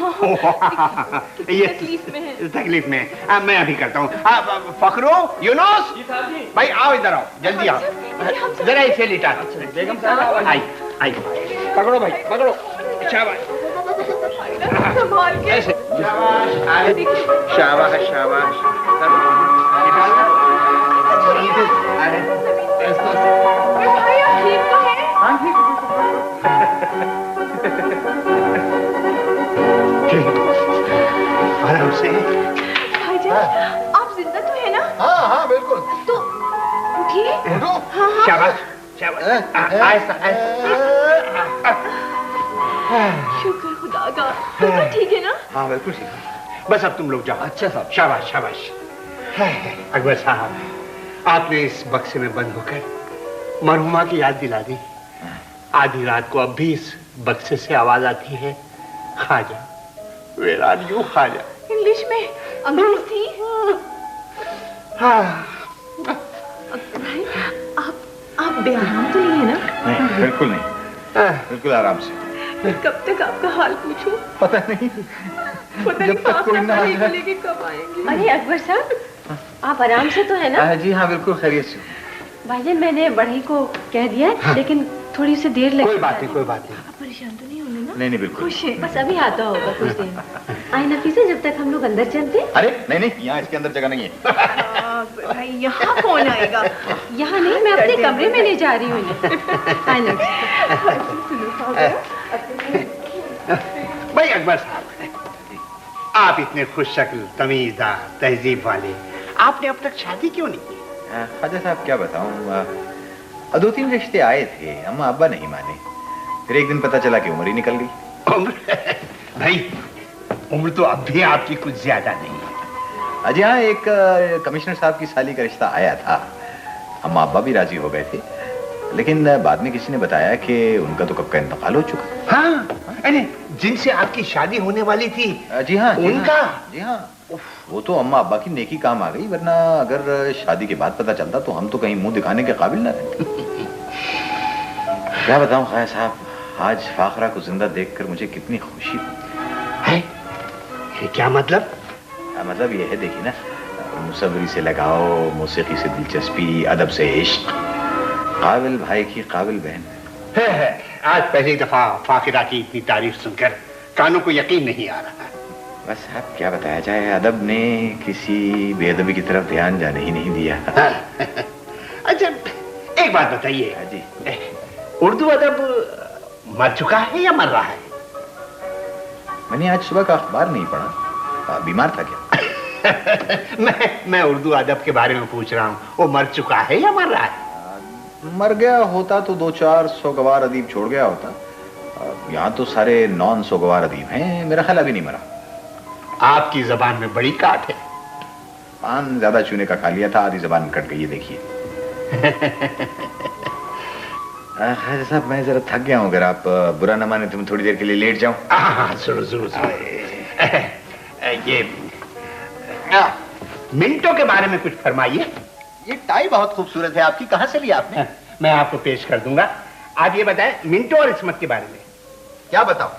یہ تکلیف میں میں ابھی کرتا ہوں. فخرو یونس بھائی آؤ ادھر آؤ جلدی آؤ. ذرا اسے لٹا. بیگم صاحب آئی پکڑو بھائی پکڑو. اچھا بھائی شاباش شاباش. آرام سے. بھائی جان آپ زندہ تو ہے نا؟ ہاں بالکل. تو اٹھیے. شاباش شاباش. آہستہ آہستہ. شکر خدا کا. بالکل ٹھیک ہے نا؟ ہاں بالکل ٹھیک ہے. بس اب تم لوگ جاؤ. اچھا صاحب. شاباش شاباش. اکبر صاحب آپ نے اس بکسے میں بند ہو کر مرحومہ کی یاد دلا دی. آدھی رات کو اب بھی اس بکسے سے آواز آتی ہے خواجہ where are you Khwaja. English میں انگریز تھی. آپ بے آرام تو نہیں ہے نا؟ نہیں بالکل نہیں، بالکل آرام سے. کب تک آپ کا حال پوچھوں؟ پتہ نہیں جب تک کوئی نہ آ جائے. کب آئیں گے؟ ارے اکبر صاحب آپ آرام سے تو ہے نا؟ جی ہاں بالکل خیریت سے. بھائی جان میں نے بڑھئی کو کہہ دیا لیکن تھوڑی سی دیر لگی. کوئی بات نہیں کوئی بات نہیں. آپ پریشان تو نہیں ہونے نا؟ نہیں بالکل خوش ہے. بس ابھی آتا ہوگا کچھ دیر. آئے نفیسہ جب تک ہم لوگ اندر چلتے. ارے نہیں یہاں اس کے اندر جگہ نہیں ہے. بھائی یہاں کون آئے گا؟ یہاں نہیں، میں اپنے کمرے میں لے جا رہی ہوں. بھائی اکبر صاحب آپ اتنے خوش شکل تمیزدار تہذیب والے، آپ نے اب تک شادی کیوں نہیں کی؟ خواجہ صاحب کیا بتاؤں، 2-3 رشتے آئے تھے، اما ابا نہیں مانے. پھر ایک دن پتا چلا کہ عمر ہی نکل گئی. عمر بھائی عمر تو اب بھی آپ کی کچھ زیادہ نہیں ہے. جی ہاں ایک کمشنر صاحب کی سالی کا رشتہ آیا تھا. اما ابا بھی راضی ہو گئے تھے لیکن بعد میں کسی نے بتایا کہ ان کا تو کب کا انتقال ہو چکا. ہاں ارے جن سے آپ کی شادی ہونے والی تھی. جی ہاں ان کا. جی ہاں وہ تو اما ابا کی نیکی کام آ گئی، ورنہ اگر شادی کے بعد پتا چلتا تو ہم تو کہیں منہ دکھانے کے قابل نہ رہتے. کیا بتاؤں خواجہ صاحب، آج فاخرہ کو زندہ دیکھ کر مجھے کتنی خوشی ہے. کیا مطلب؟ مطلب یہ ہے دیکھیے نا، مصوری سے لگاؤ، موسیقی سے دلچسپی، ادب سے عشق، قابل بھائی کی قابل بہن. آج پہلی دفعہ فاخرہ کی اتنی تعریف سن کر کانوں کو یقین نہیں آ رہا. بس اب کیا بتایا جائے، ادب نے کسی بے ادبی کی طرف دھیان جانے ہی نہیں دیا. اچھا ایک بات بتائیے جی उर्दू अदब मर चुका है या मर रहा है? मैंने आज सुबह का अखबार नहीं पढ़ा, बीमार था क्या? मैं उर्दू अदब के बारे में पूछ रहा हूँ, वो मर चुका है या मर रहा है? मर गया होता तो 2-4 सोगवार अदीब छोड़ गया होता। यहाँ तो सारे नॉन सोगवार अदीब हैं, मेरा ख्याल अभी नहीं मरा। आपकी जबान में बड़ी काट है। पान ज्यादा चूने का खा लिया था, आधी जबान कट गई है, देखिए। खाजा साहब, मैं जरा थक गया हूँ, अगर आप बुरा न माने तो मैं थोड़ी देर के लिए लेट जाऊं। हाँ, जरूर। ये मिंटो के बारे में कुछ फरमाइए। ये टाई बहुत खूबसूरत है आपकी, कहाँ से लिया आपने? मैं आपको पेश कर दूंगा। आप ये बताएं मिंटो और इस्मत के बारे में। क्या बताऊं?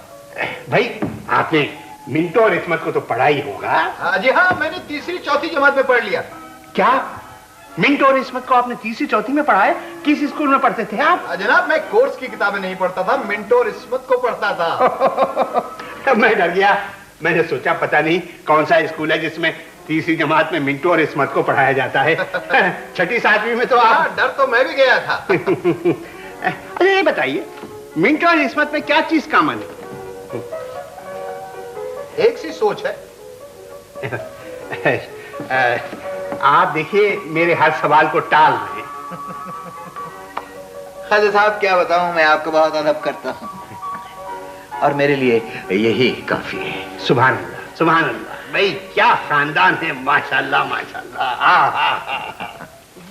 भाई, आपने मिंटो और इस्मत को तो पढ़ा ही होगा। जी हाँ, मैंने 3री-4थी जमात में पढ़ लिया। क्या मिंटो और इस्मत को आपने 3री-4थी में पढ़ा है? किस स्कूल में पढ़ते थे आप? जनाब, मैं कोर्स की किताबें नहीं पढ़ता था, मिंटो और इस्मत को पढ़ता था। मैं डर गया। मैंने सोचा पता नहीं कौन सा स्कूल है जिसमें 3री जमात में मिंटो और इस्मत को पढ़ाया जाता है। 6ठी-7वीं में तो आप। डर तो मैं भी गया था। अरे ये बताइए, मिंटो और इस्मत में क्या चीज कॉमन है? एक सी सोच है। आप देखिए मेरे हर सवाल को टाल रहे हैं। खाजा साहब, क्या बताऊं, मैं आपको बहुत अदब करता हूं और मेरे लिए यही काफी है। सुभान अल्लाह, सुभान अल्लाह। भाई क्या खानदान है, माशाल्लाह माशाल्लाह।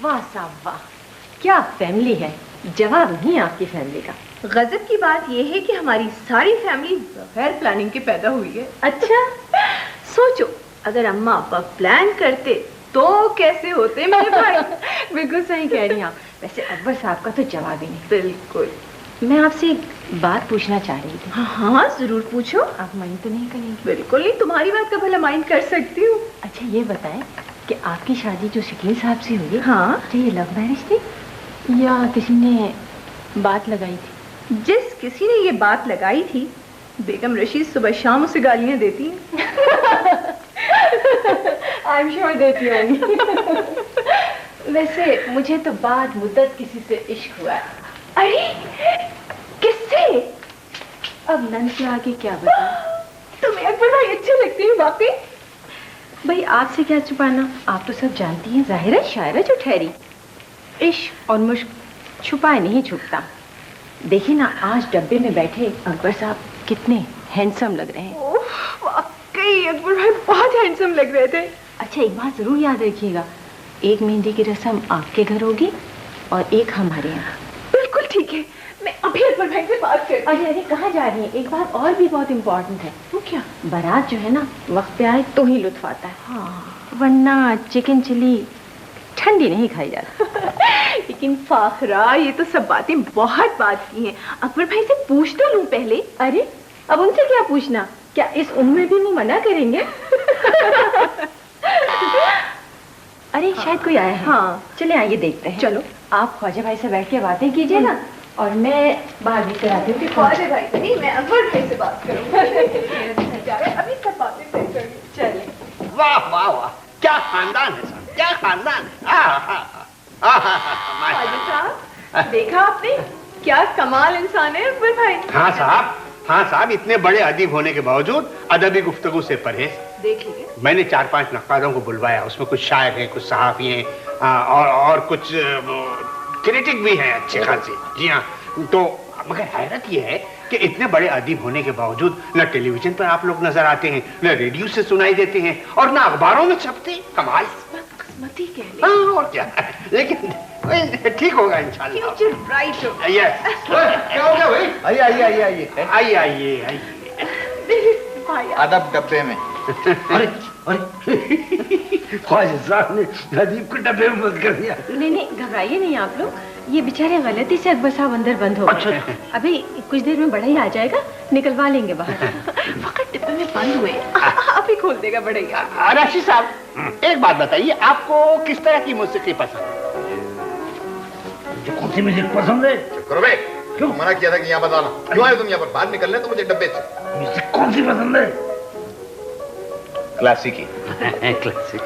वाह साहब वाह, क्या फैमिली है, जवाब नहीं आपकी फैमिली का। गजब की बात यह है कि हमारी सारी फैमिली बगैर प्लानिंग के पैदा हुई है। अच्छा, सोचो अगर अम्मा अब्बा प्लान करते तो कैसे होते मेरे भाई। बिल्कुल सही कह रही हैं आप। वैसे अकबर साहब का तो जवाब ही नहीं। बिल्कुल। मैं आपसे एक बात पूछना चाह रही थी। हाँ जरूर पूछो। आप माइंड तो नहीं करेंगे? बिल्कुल नहीं, तुम्हारी बात का भला माइंड कर सकती हूँ। अच्छा ये बताएं कि आपकी शादी जो शकील साहब से हुई, हाँ, तो ये लव मैरिज थी या किसी ने बात लगाई थी? जिस किसी ने ये बात लगाई थी, बेगम रशीद सुबह शाम उसे गालियां देती हैं। आई एम श्योर देती होंगी। वैसे मुझे तो बाद मुद्दत किसी से इश्क हुआ। अरे किससे? अब नन से आगे क्या बताऊं? तुम्हें अकबर भाई अच्छे लगते हैं वाकई। भाई आपसे क्या छुपाना, आप तो सब जानती हैं, जाहिर है शायरा जो ठहरी। इश्क और मुश्क छुपाए नहीं छुपता। देखिए ना, आज डब्बे में बैठे अकबर साहब कितने हैंडसम लग रहे हैं। वाकई अकबर भाई बहुत हैंडसम लग रहे थे। अच्छा एक बात जरूर याद रखिएगा, एक मेहंदी की रस्म आपके घर होगी और एक हमारे यहाँ। बिल्कुल ठीक है, मैं अभी अकबर भाई से बात कर। अरे कहाँ जा रही हैं? एक बात और भी बहुत इम्पोर्टेंट है। वो क्या? बारात जो है ना, वक्त पे आए तो ही लुत्फ आता है। हाँ, वरना चिकन चिली ठंडी नहीं खाई जाती। लेकिन फाखरा, ये तो सब बातें बहुत बात की हैं। अकबर भाई से पूछ तो लूं पहले। अरे अब उनसे क्या पूछना, क्या इस उम्र में भी वो मना करेंगे? अरे हाँ, शायद कोई आया है। हाँ चले आइए देखते हैं। चलो आप ख्वाजा भाई से बैठ के बातें कीजिए ना, और मैं बाहर भी कराती हूँ। ख्वाजा भाई से नहीं, मैं अकबर भाई से बात करूँगा। अभी सब बातें तय करूँगी। चलिए। वाह वाह वाह, क्या खानदान है साहब, क्या खानदान है। देखा आपने, क्या कमाल इंसान है अकबर भाई। हाँ साहब, हाँ साहब, इतने बड़े अदीब होने के बावजूद अदबी गुफ्तगू से परहेज। देख लीजिए, मैंने 4-5 नक्कारों को बुलवाया, उसमें कुछ शायर हैं, कुछ सहाफी हैं और कुछ क्रिटिक भी हैं अच्छे खासे। जी हाँ, तो मगर हैरत ये है कि इतने बड़े अदीब होने के बावजूद न टेलीविजन पर आप लोग नजर आते हैं, न रेडियो से सुनाई देते हैं और न अखबारों में छपते। कमाल। किस्मत ही कह ली। हाँ, और क्या, लेकिन ठीक होगा इंशाल्लाह। फ्यूचर ब्राइट होगा। यस। क्या हो गया भाई? आइए आइए आइए आइए आइए आइए आइए। अदब डब्बे में। अरे ख्वाजा साहब ने अदीब को डब्बे में बंद कर दिया। नहीं घबराइए नहीं आप लोग, ये बेचारे गलती से अकबर साहब अंदर बंद हो गए। अच्छा। अभी कुछ देर में बड़ा ही आ जाएगा, निकलवा लेंगे बाहर। फकत डिब्बे में बंद हुए, अभी खोल देगा बड़ा। रशीद साहब एक बात बताइए, आपको किस तरह की मौसीकी पसंद है? कौन सी म्यूजिक पसंद है? करो बे, क्यों मना किया था कि यहाँ बताना? क्यों आए तुम यहाँ पर? बाहर निकलने तो मुझे डब्बे से। म्यूजिक कौन सी पसंद है? क्लासिकी।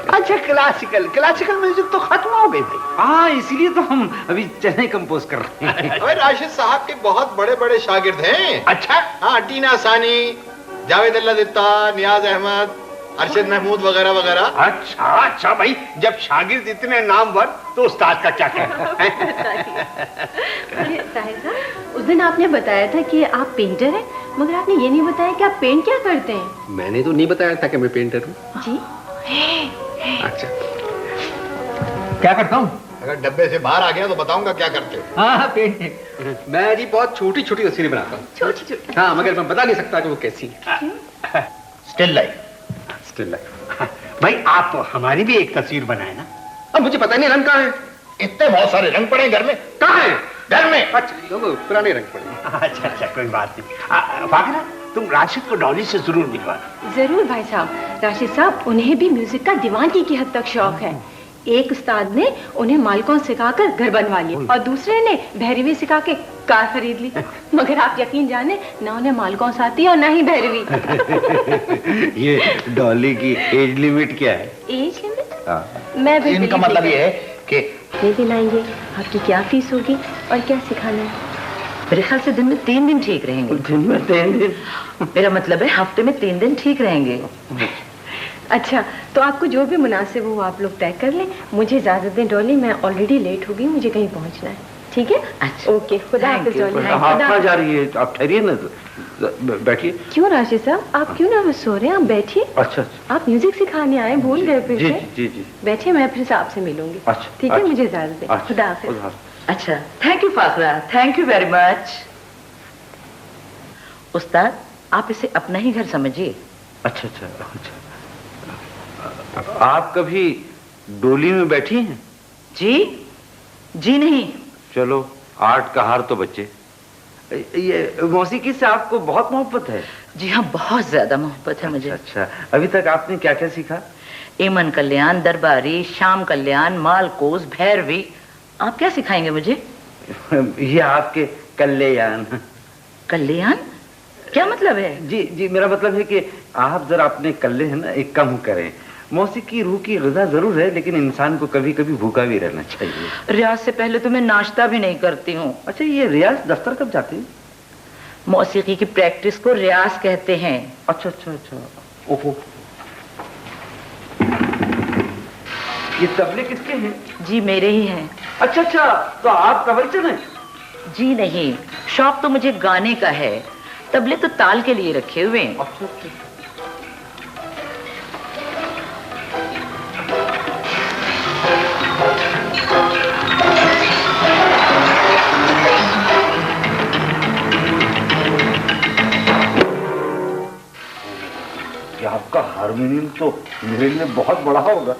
अच्छा, क्लासिकल म्यूजिक तो खत्म हो गई भाई। हाँ, इसीलिए तो हम अभी चने कंपोज कर रहे हैं। अरे राशिद साहब के बहुत बड़े बड़े शागिर्द हैं। अच्छा। हाँ, टीना सानी, जावेद अल्लादित्ता, नियाज अहमद, अरशद महमूद वगैरह वगैरह। अच्छा भाई, जब शागिर्द इतने नामवर तो उस्ताद का क्या कहना। अरे ताहिर साहब, उस दिन आपने बताया था कि आप पेंटर हैं, मगर आपने ये नहीं बताया कि आप पेंट क्या करते हैं। मैंने तो नहीं बताया था कि मैं पेंटर हूँ जी। अच्छा, क्या करता हूँ? अगर डब्बे से बाहर आ गया तो बताऊंगा क्या करते हो। हाँ, पेंटिंग। मैं जी बहुत छोटी छोटी तस्वीरें बनाता हूँ। छोटी छोटी। हाँ, मगर मैं बता नहीं सकता कि वो कैसी है। Still life. Still life. भाई आप हमारी भी एक तस्वीर बनाए ना। अब मुझे पता नहीं रंग कहाँ है। इतने बहुत सारे रंग पड़े घर में। कहाँ है? घर में। अच्छा, वो पुराने रंग पड़े। अच्छा, कोई बात नहीं। फाकरा, तुम राशिद को डॉली से जरूर मिलवा। जरूर भाई साहब। राशिद साहब, उन्हें भी म्यूजिक का दीवानगी की हद तक शौक है। एक उस्ताद ने उन्हें मालकौन सिखाकर घर बनवा लिया और दूसरे ने भैरवी सिखा के कार खरीद ली। मगर आप यकीन जाने, ना उन्हें मालकौन आती है और ना ही भैरवी। ये डॉली की एज लिमिट क्या है? Age limit? मैं भी इनका मतलब ये है कि कितने दिन आएंगे, आपकी क्या फीस होगी और क्या सिखाना है? मेरे ख्याल से दिन में 3 दिन ठीक रहेंगे। दिन में 3 दिन? मेरा मतलब है हफ्ते में 3 दिन ठीक रहेंगे। अच्छा, तो आपको जो भी मुनासिब हो आप लोग तय कर लें। मुझे इजाजत दें डॉली, मैं ऑलरेडी लेट हो गई, मुझे कहीं पहुंचना है। ठीक है? अच्छा, ओके, खुदा हाफिज़ डॉली। आप कहाँ जा रही है? आप ठहरिए ना, बैठिए। क्यों राशिद साहब, आप क्यों नर्वस हो रहे हैं? आप बैठिए। अच्छा, आप म्यूजिक सिखाने आए, भूल गए फिर जी से? जी। बैठिए, मैं फिर से आपसे मिलूंगी। अच्छा, ठीक है, मुझे इजाजत दें। खुदा हाफिज़। अच्छा, thank you Fakhra, thank you very much. उस्ताद, आप इसे अपना ही घर समझिए। अच्छा। आप कभी डोली में बैठी हैं? जी नहीं। चलो, आर्ट का हार तो बच्चे। ये मौसीकी से आपको बहुत मोहब्बत है? जी हाँ, बहुत ज्यादा मोहब्बत है मुझे। अच्छा, अभी तक आपने क्या क्या सीखा? एमन कल्याण, दरबारी, श्याम कल्याण, मालकोस, भैरवी। आप क्या सिखाएंगे मुझे? ये आपके कल्याण। कल्याण क्या मतलब है? जी, मेरा मतलब है कि आप जरा अपने कल्ले है ना एक कम करें। मौसीकी रूह की ग़िज़ा जरूर है, लेकिन इंसान को कभी कभी भूखा भी रहना चाहिए। रियाज से पहले तो मैं नाश्ता भी नहीं करती हूँ। अच्छा, ये रियाज दफ्तर कब जाती है? मौसीकी की प्रैक्टिस को रियाज कहते हैं। अच्छा। ओहो, ये तबले किसके हैं? जी मेरे ही हैं। अच्छा, तो आप कवलचन हैं? जी नहीं, शौक तो मुझे गाने का है, तबले तो ताल के लिए रखे हुए हैं। अच्छा। आपका हारमोनियम तो मेरे लिए बहुत बड़ा होगा।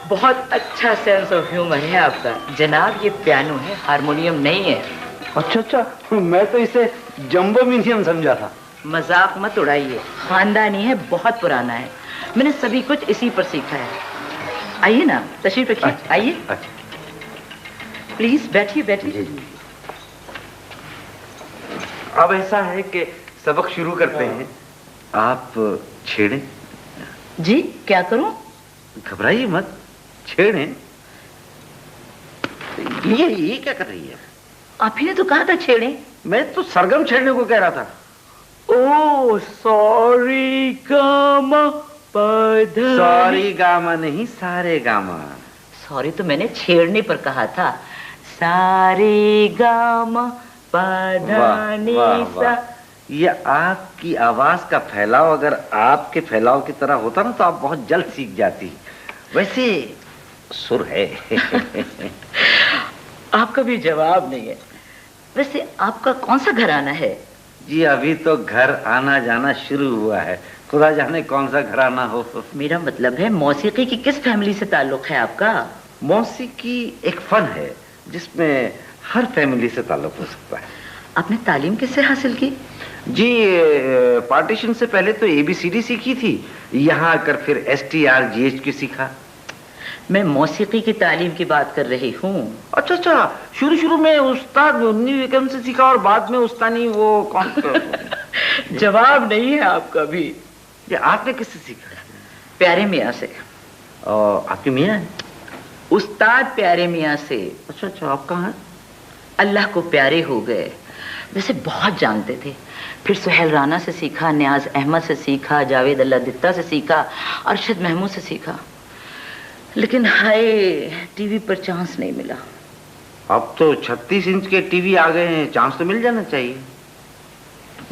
बहुत अच्छा सेंस ऑफ ह्यूमर है आपका जनाब। ये पियानो है, हारमोनियम नहीं है। अच्छा, मैं तो इसे जंबो म्यूजियम समझा था। मजाक मत उड़ाइए, खानदानी है, बहुत पुराना है। मैंने सभी कुछ इसी पर सीखा है। आइए ना, तशरीफ रखिए। अच्छा, आइए। अच्छा। प्लीज बैठिए। जी। अब ऐसा है कि सबक शुरू करते हैं। आप छेड़ें। जी, क्या करूं? घबराइए मत, छेड़ें। ये क्या कर रही है? आप ही ने तो कहा था छेड़ें। मैं तो सरगम छेड़ने को कह रहा था। ओ सॉरी गामा पधा। सॉरी गामा नहीं, सारे गामा। सॉरी तो मैंने छेड़ने पर कहा था। सारे गामा पधानी सा। ये आपकी आवाज का फैलाव अगर आपके फैलाव की तरह होता ना तो आप बहुत जल्द सीख जाती। वैसे सुर है। आपका भी जवाब नहीं है। वैसे आपका कौन सा घराना है? जी अभी तो घर आना जाना शुरू हुआ है, खुदा जाने कौन सा घराना हो। मेरा मतलब है मौसीकी की किस फैमिली से ताल्लुक है आपका? मौसीकी एक फन है जिसमें हर फैमिली से ताल्लुक हो सकता है। आपने तालीम किससे हासिल की? जी पार्टीशन से पहले तो ABCD सीखी थी, यहाँ आकर फिर STRGHQ सीखा। मैं मौसीकी की तालीम की बात कर रही हूँ। अच्छा, शुरू में उस्ताद उन्नी विक्रम से सीखा और बाद में उस्तानी वो कौन? जवाब नहीं है आपका भी। ये आपने किससे सीखा? प्यारे मियाँ से। आपके मियाँ हैं? उस्ताद प्यारे मियाँ से। अच्छा अच्छा, आप कहाँ हैं? अल्लाह को प्यारे हो गए। वैसे बहुत जानते थे, फिर सुहेल राना से सीखा, नियाज अहमद से सीखा, जावेद अल्लाह दित्ता से सीखा, अरशद महमूद से सीखा, लेकिन हाय टीवी पर चांस नहीं मिला। अब तो 36 इंच के टीवी आ गए हैं, चांस तो मिल जाना चाहिए।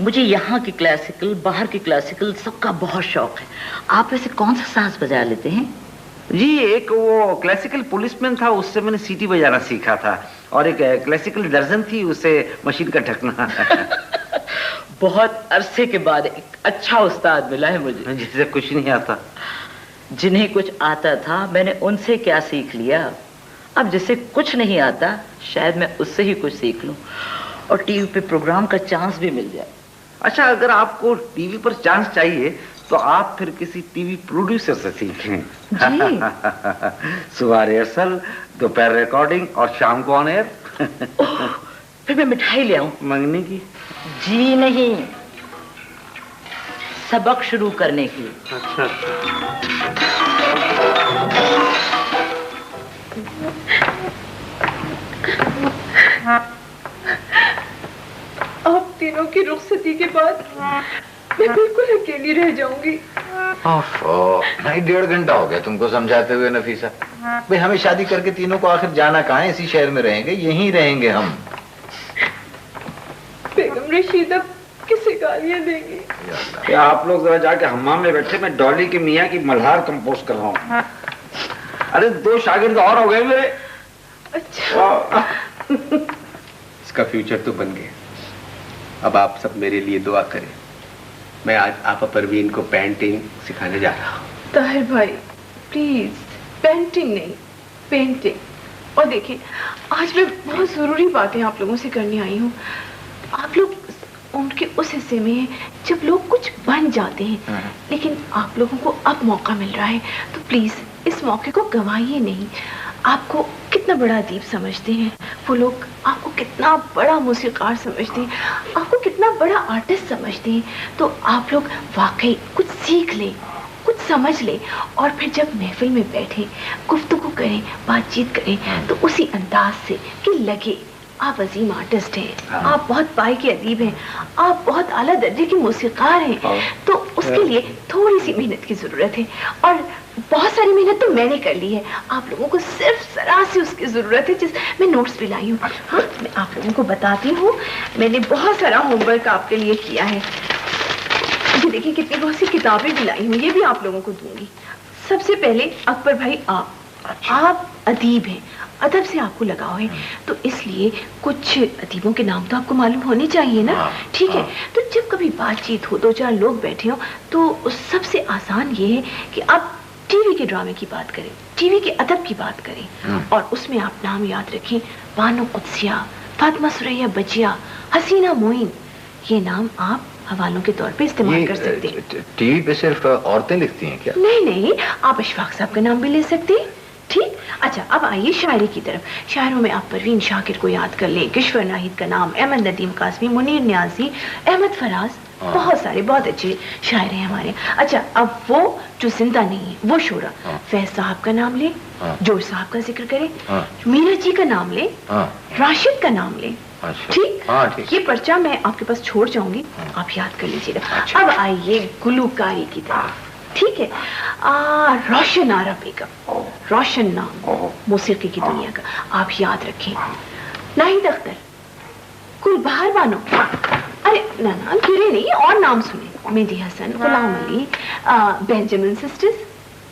मुझे यहाँ की क्लासिकल, बाहर की क्लासिकल, सबका बहुत शौक है। आप वैसे कौन सा साज बजा लेते हैं? जी, एक वो क्लासिकल पुलिसमैन था, उससे मैंने सीटी बजाना सीखा था, और एक क्लासिकल दर्जन थी, उससे मशीन का ढकना। बहुत अरसे के बाद एक अच्छा उस्ताद मिला है मुझे, जिससे कुछ नहीं आता। जिन्हें कुछ आता था मैंने उनसे क्या सीख लिया। अब जिसे कुछ नहीं आता शायद मैं उससे ही कुछ सीख लूं और टीवी पे प्रोग्राम का चांस भी मिल जाए। अच्छा, अगर आपको टीवी पर चांस चाहिए तो आप फिर किसी टीवी प्रोड्यूसर से सीखें। सुबह रिहर्सल, दोपहर रिकॉर्डिंग और शाम को ऑन एयर। फिर मैं मिठाई ले आऊं? मंगने की? जी नहीं, सबक शुरू करने की। अच्छा। आप तीनों की रुखसती के बाद मैं बिल्कुल अकेली रह जाऊंगी। नहीं, 1.5 घंटा हो गया तुमको समझाते हुए नफीसा। भाई हमें शादी करके तीनों को आखिर जाना कहाँ है? इसी शहर में रहेंगे, यहीं रहेंगे हम। बेगम रशीदा किसे गालियां देंगी? क्या आप लोग जरा जाके हम्माम में बैठे, मैं डॉली के मियाँ की मल्हार कंपोज कर रहा हूँ। अरे 2 शागिर्द और हो गए मेरे। अच्छा। इसका फ्यूचर तो बन गया। अब आप सब मेरे लिए दुआ करें। मैं आज आपा परवीन को पेंटिंग सिखाने जा रहा हूँ। ताहिर भाई प्लीज, पेंटिंग नहीं, पेंटिंग। और देखिए, आज मैं बहुत जरूरी बातें आप लोगों से करने आई हूँ। आप लोग उनके उस हिस्से में हैं जब लोग कुछ बन जाते हैं, लेकिन आप लोगों को अब मौका मिल रहा है, तो प्लीज इस मौके को गंवाइए नहीं। आपको कितना बड़ा अदीब समझते हैं वो लोग, आपको कितना बड़ा मौसीकार समझते हैं, आपको कितना बड़ा आर्टिस्ट समझते हैं, तो आप लोग वाकई कुछ सीख लें, कुछ समझ लें, और फिर जब महफिल में बैठे गुफ्तगू करें, बातचीत करें, तो उसी अंदाज से कि लगे आप अजीम आर्टिस्ट हैं, आप बहुत पाई के अदीब हैं, आप बहुत आला दर्जे के मौसीकार हैं। तो उसके लिए थोड़ी सी मेहनत की जरूरत है, और बहुत सारी मेहनत तो मैंने कर ली है। आप लोगों को सिर्फ जरा सी उसकी जरूरत है, जिस मैं नोट्स भी लाई हूँ। हाँ, मैं आप लोगों को बताती हूँ, मैंने बहुत सारा होमवर्क आपके लिए किया है। ये देखिए कितनी बहुत सी किताबें भी लाई हूँ, ये भी आप लोगों को दूंगी। सबसे पहले अकबर भाई, आप अदीब हैं, अदब से आपको लगाव है, तो इसलिए कुछ अदीबों के नाम तो आपको मालूम होने चाहिए ना। ठीक है, तो जब कभी बातचीत हो, 2-4 लोग बैठे हो, तो सबसे आसान ये है कि आप टीवी के ड्रामे की बात करें, टीवी के अदब की बात करें, और उसमें आप नाम याद रखें, बानो कुद्सिया, फातिमा सुरैया बजिया, हसीना मोइन। ये नाम आप हवालों के तौर पे इस्तेमाल कर सकते हैं। टीवी पे सिर्फ औरतें लिखती हैं क्या? नहीं नहीं, आप अशफाक साहब का नाम भी ले सकते हैं। ठीक, अच्छा अब आइए शायरी की तरफ। शायरों में आप परवीन शाकिर को याद कर लें, किश्वर नाहिद का नाम, अहमद नदीम कासमी, मुनीर न्याजी, अहमद फराज, बहुत सारे बहुत अच्छे शायर हैं हमारे। अच्छा, अब वो जो जिंदा नहीं है, वो शोरा, फैज साहब का नाम ले, जोर साहब का जिक्र करें, मीरा जी का नाम ले, राशिद का नाम ले। ठीक, ये पर्चा मैं आपके पास छोड़ जाऊंगी, आप याद कर लीजिएगा। अब आइए गुलूकारी की तरफ। ठीक है, रोशन आरा बेगम, रोशन नाम मौसीकी की दुनिया का, आप याद रखें। नाहिद अख्तर, गुलबहार बानो, अरे ना गिरे नहीं, और नाम सुने, मेहदी हसन, गुलाम अली, बेंजामिन सिस्टर्स।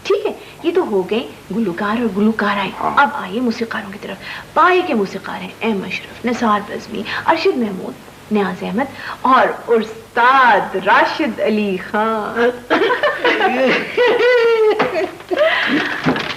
ठीक है, ये तो हो गए गुलकार और गुलकाराएं। अब आइए मौसीकारों की तरफ। पाए के मौसीकार हैं एम अशरफ, निसार बज़मी, अरशद महमूद, नियाज अहमद और उस्ताद राशिद अली खान।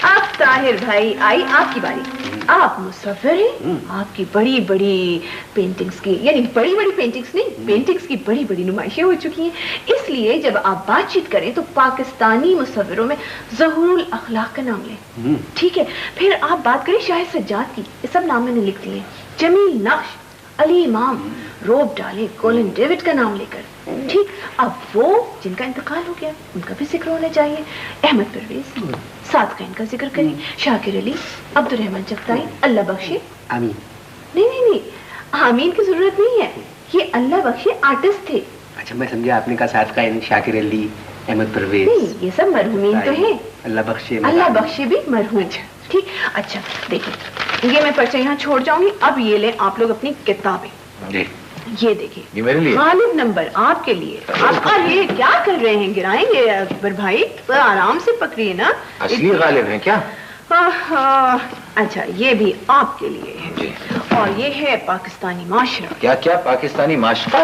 अब ताहिर भाई, आई आपकी बारी। आप मुसव्विर हैं, आपकी बड़ी बड़ी पेंटिंग्स की, यानी बड़ी बड़ी पेंटिंग्स नहीं, पेंटिंग्स की बड़ी बड़ी नुमाइशें हो चुकी हैं। इसलिए जब आप बातचीत करें तो पाकिस्तानी मुसव्विरों में ज़हूरुल अखलाक का नाम लें। ठीक है, फिर आप बात करें शाहिद सज्जाद की, ये सब नाम मैंने लिख दिए। जमील नक्श, अली इमाम, रोब डाले कोलिन डेविड का नाम लेकर। ठीक, अब वो जिनका इंतकाल हो गया उनका भी जिक्र होना चाहिए। अहमद परवेज, साथ का इनका जिक्र करें, शाकिर अली, अब्दुर्रहमान चगताई, अल्लाह बख्शे। आमीन। नहीं, आमीन की जरूरत नहीं है, ये अल्लाह बख्शे आर्टिस्ट थे। अच्छा, मैं समझा आपने कहा साथ का यानी शाकिर अली, अहमद परवेज। नहीं, ये सब मरहूमीन तो हैं। अल्लाह बख्शे। अल्लाह बख्शे भी मरहूम। ठीक, अच्छा देखिए, ये मैं पर्चा यहाँ छोड़ जाऊंगी। अब ये ले आप लोग अपनी किताबें। जी। ये देखिए, ये मेरे लिए? गालिब नंबर आपके लिए। आप ये क्या कर रहे हैं, गिराएंगे अकबर भाई? तो आराम से पकड़िए ना। असली गालिब हैं क्या? अच्छा, ये भी आपके लिए है जी। और ये है पाकिस्तानी माशरा। क्या क्या पाकिस्तानी माशरा?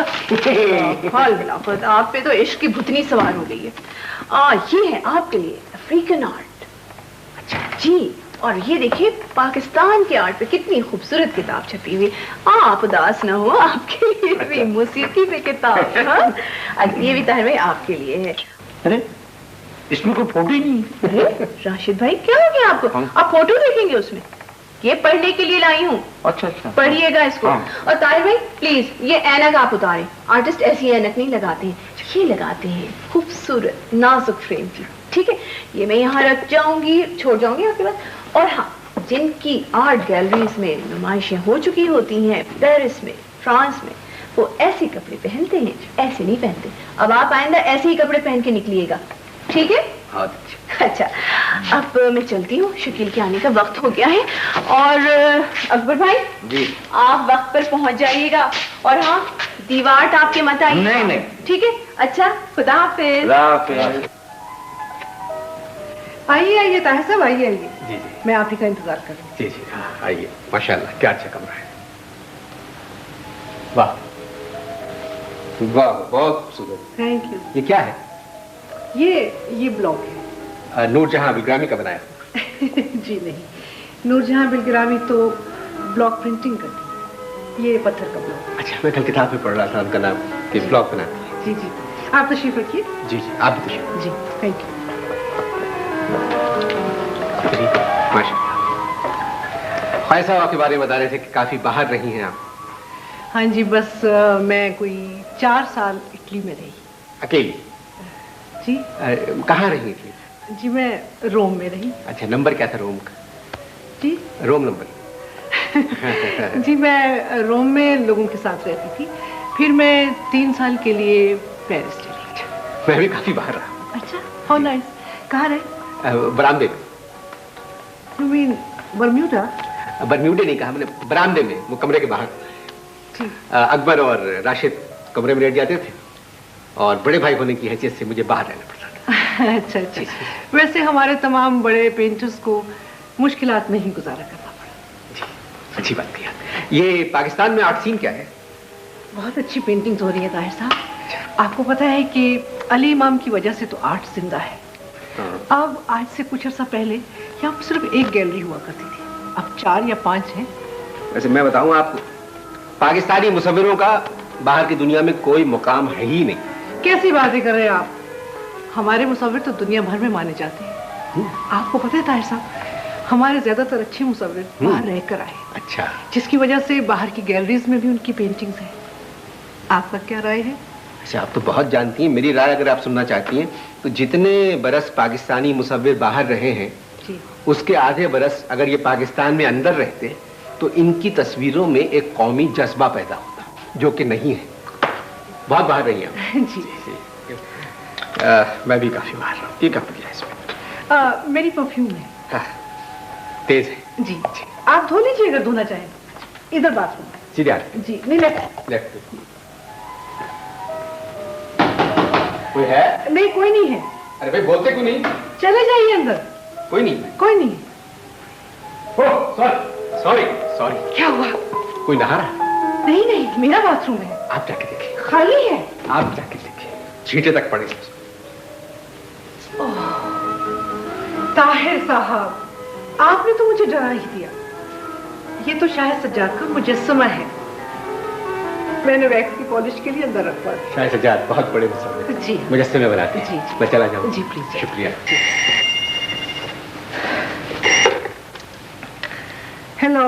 हाल बिलाफत, आप पे तो इश्क की भुतनी सवार हो गई है। ये है आपके लिए अफ्रीकन आर्ट। अच्छा जी, और ये देखिए पाकिस्तान के आर्ट पे कितनी खूबसूरत किताब छपी हुई। आप उदास ना हो, आपके लिए भी मौसीकी पे किताब। हाँ, ये भी ताहिर भाई आपके लिए है। अरे इसमें कोई फोटो ही नहीं। अरे राशिद भाई, क्या हो गया आपको? आप फोटो देखेंगे उसमें? ये पढ़ने के लिए लाई हूँ। अच्छा, पढ़िएगा इसको। और ताहिर भाई प्लीज ये ऐनक आप उतारें। आर्टिस्ट ऐसी ऐनक नहीं लगाते हैं, ये लगाते हैं खूबसूरत नाजुक फ्रेम की। ठीक है, ये मैं यहाँ रख जाऊंगी, छोड़ जाऊंगी आपके पास। और हाँ, जिनकी आर्ट गैलरीज में नुमाइशें हो चुकी होती हैं पेरिस में, फ्रांस में, वो ऐसे कपड़े पहनते हैं, ऐसे नहीं पहनते। अब आप आइंदा ऐसे ही कपड़े पहन के निकलिएगा, ठीक है? अच्छा, अब मैं चलती हूँ, शकील के आने का वक्त हो गया है। और अकबर भाई जी, आप वक्त पर पहुंच जाइएगा। और हाँ, दीवार टाप के मत आइए। नहीं, ठीक है? अच्छा, खुदा हाफिज। आइए ताहिर साहब, आइए। जी। मैं आप ही का इंतजार कर रही हूँ। जी, हाँ, आइए। माशाल्लाह, क्या अच्छा कमरा है। वाह वाह, बहुत खूबसूरत। Thank you. ये क्या है? ये ब्लॉक है। नूरजहां बिलग्रामी का बनाया? जी नहीं, नूरजहां बिलग्रामी तो ब्लॉक प्रिंटिंग करती है, ये पत्थर का ब्लॉक। अच्छा, मैं कल किताब में पढ़ रहा था, उनका नाम कि ब्लॉक बनाती है। जी, आप तशरीफ रखिए। जी, आप भी तशरीफ। जी, थैंक यू। माशाल्लाह। ख्वाजा साहब आपके बारे में बता रहे थे कि काफी बाहर रही हैं आप। हाँ जी, बस मैं कोई 4 साल इटली में रही। अकेली? जी। कहाँ रही थी? जी, मैं रोम में रही। अच्छा, नंबर क्या था रोम का? जी, रोम नंबर। जी, मैं रोम में लोगों के साथ रहती थी, फिर मैं 3 साल के लिए पेरिस चली। अच्छा, मैं भी काफी बाहर रहा। अच्छा, हाउ नाइस। कहाँ रहे? बरामदे में। You mean Bermuda? बर्म्यूडे नहीं कहा मैंने, बरामदे में, वो कमरे के बाहर। अकबर और राशिद कमरे में लेट जाते थे और बड़े भाई होने की हैसियत से मुझे बाहर रहना पड़ता था। अच्छा। वैसे हमारे तमाम बड़े पेंटर्स को मुश्किलात में ही गुजारा करना पड़ा। जी, अच्छी बात कही। ये पाकिस्तान में आर्ट सीन क्या है? बहुत अच्छी पेंटिंग्स हो रही है ताहिर साहब। आपको पता है कि अली इमाम की वजह से तो आर्ट जिंदा है। अब आज से कुछ अर्सा पहले यहाँ पर सिर्फ एक गैलरी हुआ करती थी, अब 4 या 5 हैं। वैसे मैं बताऊं आपको, पाकिस्तानी मुसव्विरों का बाहर की दुनिया में कोई मुकाम है ही नहीं। कैसी बातें कर रहे हैं आप? हमारे मुसव्विर तो दुनिया भर में माने जाते हैं। आपको पता है ताहिर साहब, हमारे ज्यादातर अच्छे मुसव्विर बाहर रहकर आए। अच्छा। जिसकी वजह से बाहर की गैलरीज में भी उनकी पेंटिंग्स हैं। आपका क्या राय है? अच्छा, आप तो बहुत जानती हैं। मेरी राय अगर आप सुनना चाहती हैं तो जितने बरस पाकिस्तानी मुसव्विर बाहर रहे हैं जी, उसके आधे बरस अगर ये पाकिस्तान में अंदर रहते तो इनकी तस्वीरों में एक कौमी जज्बा पैदा होता, जो कि नहीं है। बहुत बाहर रही हैं जी। मैं भी काफी बाहर रहा हूँ। ये कब किया इसमें? मेरी परफ्यूम है। तेज है। जी, आप धो लीजिए अगर धोना चाहें। इधर बाथरूम है। सीधे जी, नहीं लेफ्ट। कोई है? नहीं, कोई नहीं है। अरे भाई, बोलते क्यों नहीं? चले जाइए अंदर। कोई नहीं? कोई नहीं। सॉरी। क्या हुआ? कोई नहा रहा? नहीं, मेरा बाथरूम है। आप जाके देखिए। खाली है। आप जाके देखिए, छींटे तक पड़े। ताहिर साहब, आपने तो मुझे डरा ही दिया। ये तो शायद सज्जाद का मुजस्समा है। मैंने वैक्स की पॉलिश के लिए अंदर रखवा। शायद सज्जाद बहुत बड़े मुसव्विर जी, मुजस्समे बनाते हैं। जी। मैं चला जाऊँ? जी प्लीज। शुक्रिया। हेलो।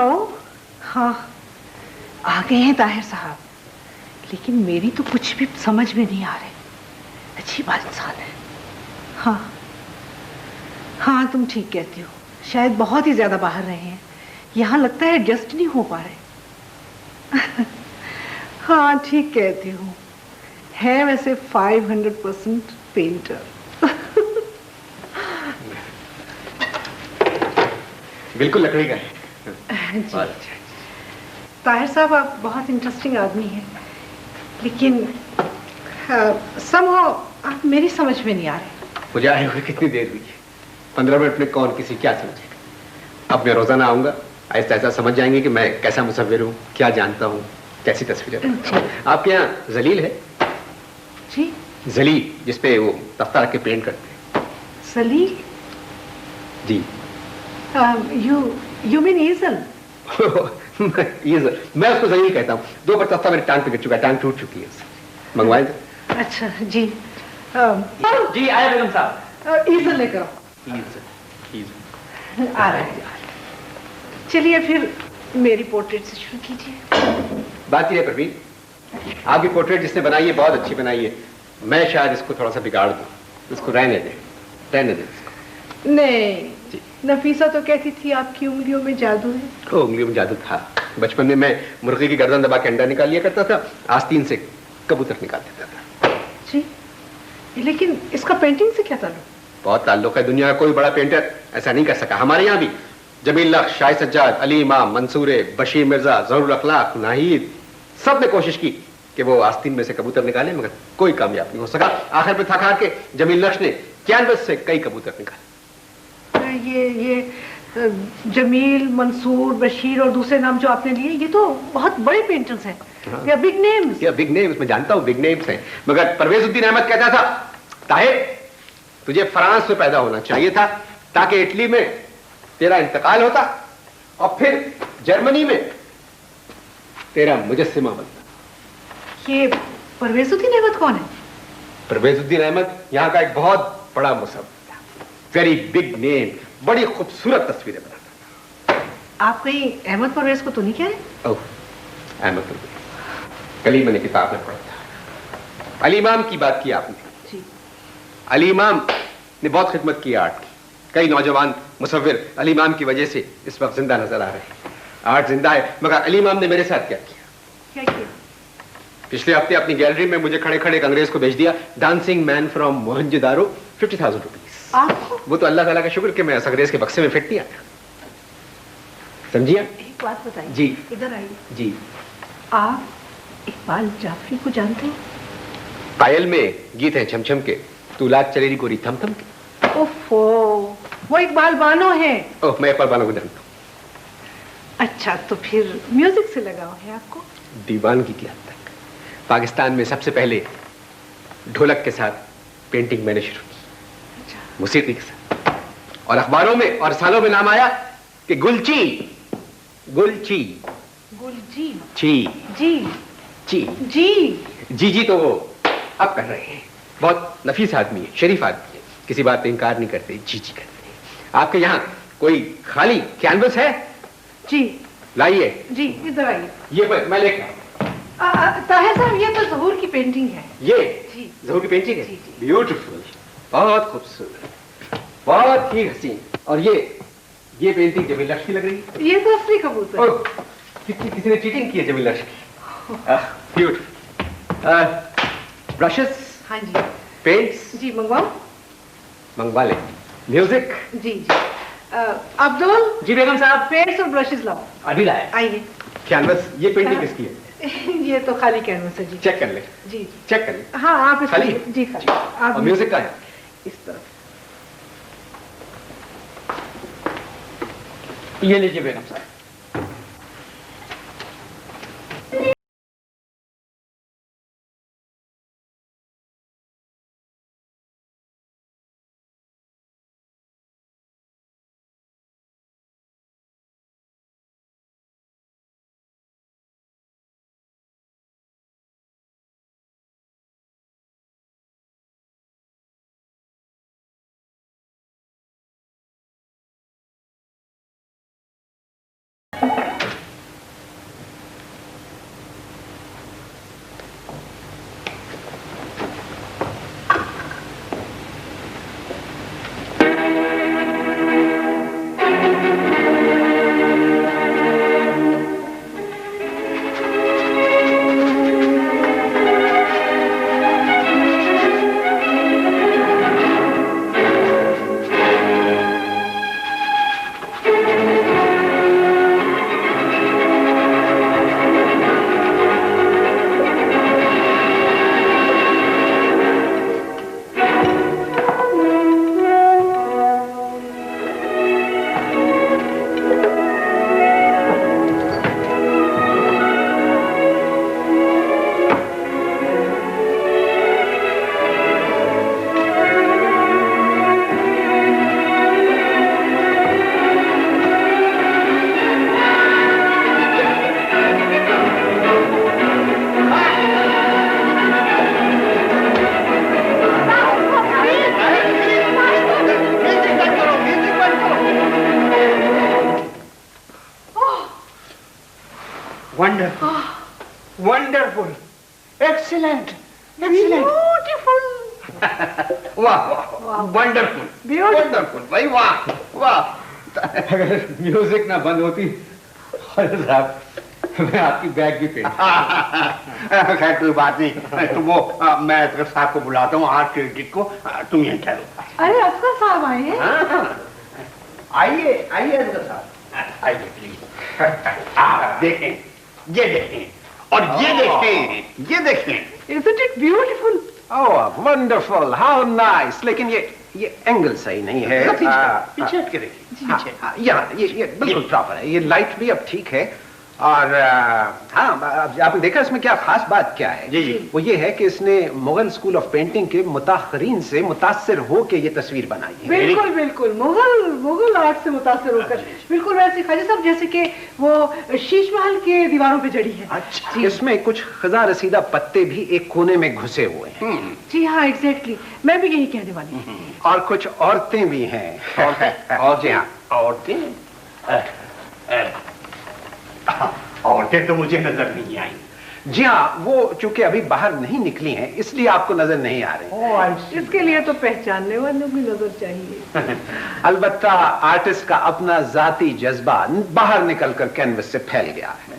हाँ, आ गए हैं ताहिर साहब। लेकिन मेरी तो कुछ भी समझ में नहीं आ रहे। अजीब इंसान है। हाँ हाँ, तुम ठीक कहती हो, शायद बहुत ही ज्यादा बाहर रहे हैं, यहाँ लगता है एडजस्ट नहीं हो पा रहे। हाँ ठीक कहती हूँ, है वैसे 500% पेंटर। बिल्कुल लकड़ी का है। ताहिर साहब, आप बहुत इंटरेस्टिंग आदमी हैं, लेकिन समहाउ आप मेरी समझ में नहीं आ रहे। मुझे आए हुए कितनी देर हुई है? 15 मिनट में कौन किसी क्या समझेगा? अब मैं रोजाना आऊंगा, ऐसा ऐसा समझ जाएंगे कि मैं कैसा मुसव्विर हूँ, क्या जानता हूँ, कैसी तस्वीरें। आपके यहाँ जलील है? जी, जलील, जिसपे वो तख्ता रख के पेंट करते हैं। सलील? जी। You mean ईजल? ईजल, मैं उसको जलील कहता हूँ। 2 बार तख्ता मेरी टांग पे गिर चुका है, टांग टूट चुकी है उससे। मंगवाएं तो? अच्छा जी। जी आया बेगम साहब। ईजल लेकर आओ। ईजल आ रहा है। चलिए फिर मेरी पोर्ट्रेट से शुरू कीजिए। बात यह है परवीन, आपकी पोर्ट्रेट जिसने बनाई है बहुत अच्छी बनाई है, मैं शायद इसको थोड़ा सा बिगाड़ दूं, इसको रहने दे इसको। नहीं, नफीसा तो कहती थी आपकी उंगलियों में जादू है। उंगलियों में जादू था। बचपन में मैं मुर्गी की गर्दन दबा के अंडा निकाल लिया करता था, आस्तीन से कबूतर निकाल देता था। जी, लेकिन इसका पेंटिंग से क्या ताल्लुक? बहुत ताल्लुक है, दुनिया का कोई बड़ा पेंटर ऐसा नहीं कर सका। हमारे यहाँ भी जमील लख, शाह सज्जाद, अली इमाम, मंसूरे, बशीर मिर्जा, जरूर अखलाक, नाहिद, सब ने कोशिश की कि वो आस्तीन में से कबूतर निकाले, मगर कोई कामयाब नहीं हो सका। आखिर में थक हार के जमील लख ने कैनवस से कई कबूतर निकाले। ये जमील, मंसूर, बशीर और दूसरे नाम जो आपने लिए, ये तो बहुत बड़े पेंटर्स हैं। हाँ। या बिग नेम्स। या बिग नेम्स, मैं जानता हूँ बिग नेम्स हैं, मगर परवेजुद्दीन अहमद कहता था, ताहिर तुझे फ्रांस में पैदा होना चाहिए था, ताकि इटली में तेरा इंतकाल होता और फिर जर्मनी में तेरा मुजस्सिमा बनता। ये परवेजुद्दीन अहमद कौन है? परवेजुद्दीन अहमद यहाँ का एक बहुत बड़ा मुसव्विर था, वेरी बिग नेम, बड़ी खूबसूरत तस्वीरें बनाता था। आप कहीं अहमद परवेज को तो नहीं कह रहे? ओह, अहमद परवेज, कल ही मैंने किताब में पढ़ा था। अली इमाम की बात की आपने। जी। अली इमाम ने बहुत खिदमत की आर्ट की। कई नौजवान मुसव्विर अली इमाम की वजह से इस वक्त जिंदा नजर आ रहे हैं। आर्ट जिंदा है, मगर अली इमाम ने मेरे साथ क्या किया? क्या किया? पिछले हफ्ते अपनी गैलरी में मुझे खड़े खड़े एक अंग्रेज को भेज दिया, dancing man from Mohenjodaro, 50,000 rupees. आपको? वो तो अल्लाह ताला का शुक्र कि मैं इस अंग्रेज के बक्से में फिट नहीं आया। समझिए? एक बात बताइए। जी। इधर आइए। जी। आप इकबाल जाफरी को जानते हैं? पायल में गीत है छमछम के, तू लाग चलेरी गोरी थम थम के। ओफो, वो इकबाल बानो है। ओह, मैं इकबाल बानो को जानता हूँ। अच्छा, तो फिर म्यूजिक से लगाव है आपको? दीवानगी की हद तक। पाकिस्तान में सबसे पहले ढोलक के साथ पेंटिंग मैंने शुरू की। अच्छा। मौसीकी के साथ, और अखबारों में और सालों में नाम आया कि गुलची गुलची गुलजी जी जी जी जी जी तो वो अब कर रहे हैं। बहुत नफीस आदमी है, शरीफ आदमी है, किसी बात पे इनकार नहीं करते, जी जी करते हैं। आपके यहाँ कोई खाली कैनवस है? जी लाइए। जी, इधर आइए। ये मैं लेकर ताहिर साहब, ये तो ज़हूर की पेंटिंग है। ये जी ज़हूर की पेंटिंग है? जी, जी। ब्यूटीफुल, बहुत खूबसूरत, बहुत ही हसीन। और ये पेंटिंग जमील लक्ष्मी लग रही है। ये तो असली कबूतर है। ओह, किसी ने चीटिंग की है जमील लक्ष्मी। ब्यूटीफुल। ब्रशेस? हाँ जी। पेंट्स? जी, मंगवाओ। मंगवा ले। म्यूजिक? जी जी। अब्दुल। जी बेगम साहब। पेंट्स और ब्रशेस लाओ। अभी लाया। आइए। कैनवस, ये पेंटिंग किसकी है? ये तो खाली कैनवस है जी। चेक कर ले। जी जी। चेक कर ले। हाँ, आप इसको खाली? जी खाली। आप और म्यूजिक का है? इस तरफ। ये लीजिए बेगम साहब। Wonderful, excellent, excellent, beautiful. वाह वाह, वंडरफुल, वंडरफुल भाई, वाह वाह। अगर म्यूजिक ना बंद होती साहब, मैं आपकी बैग भी पेंट। खैर कोई बात नहीं, तो वो मैं असगर साहब को बुलाता हूँ, आर्ट क्रिटिक को, तुम यहीं ठहरो। अरे असगर साहब आए हैं? आइए आइए असगर साहब, आइए प्लीज। देखें, ये देखें, और ये देखें, ये देखें। Isn't it beautiful? Oh wonderful, how nice. लेकिन ये एंगल सही नहीं है। पीछे हट के देखिए, यहाँ ये बिल्कुल प्रॉपर है, ये लाइट भी अब ठीक है। और हाँ, आपने देखा इसमें क्या खास बात क्या है? जी जी। वो ये है कि इसने मुगल स्कूल ऑफ पेंटिंग के मुताखरीन से मुतासिर होके ये तस्वीर बनाई है। बिल्कुल बिल्कुल, मुगल आर्ट से मुतासिर होकर, बिल्कुल वैसे ख्वाजा साहब जैसे कि वो शीश महल के दीवारों पे जड़ी है। अच्छा, इसमें कुछ खजा रसीदा पत्ते भी एक कोने में घुसे हुए हैं। जी हाँ, एग्जैक्टली, मैं भी यही कहने वाली हूँ। और कुछ औरतें भी हैं। और जी हाँ, औरतें, औरतें तो मुझे नजर नहीं आई। जी हाँ, वो चूंकि अभी बाहर नहीं निकली हैं, इसलिए आपको नजर नहीं आ रही। इसके लिए तो पहचानने वालों की नजर चाहिए। अलबत्ता आर्टिस्ट का अपना जाती जज्बा बाहर निकलकर कैनवस से फैल गया है।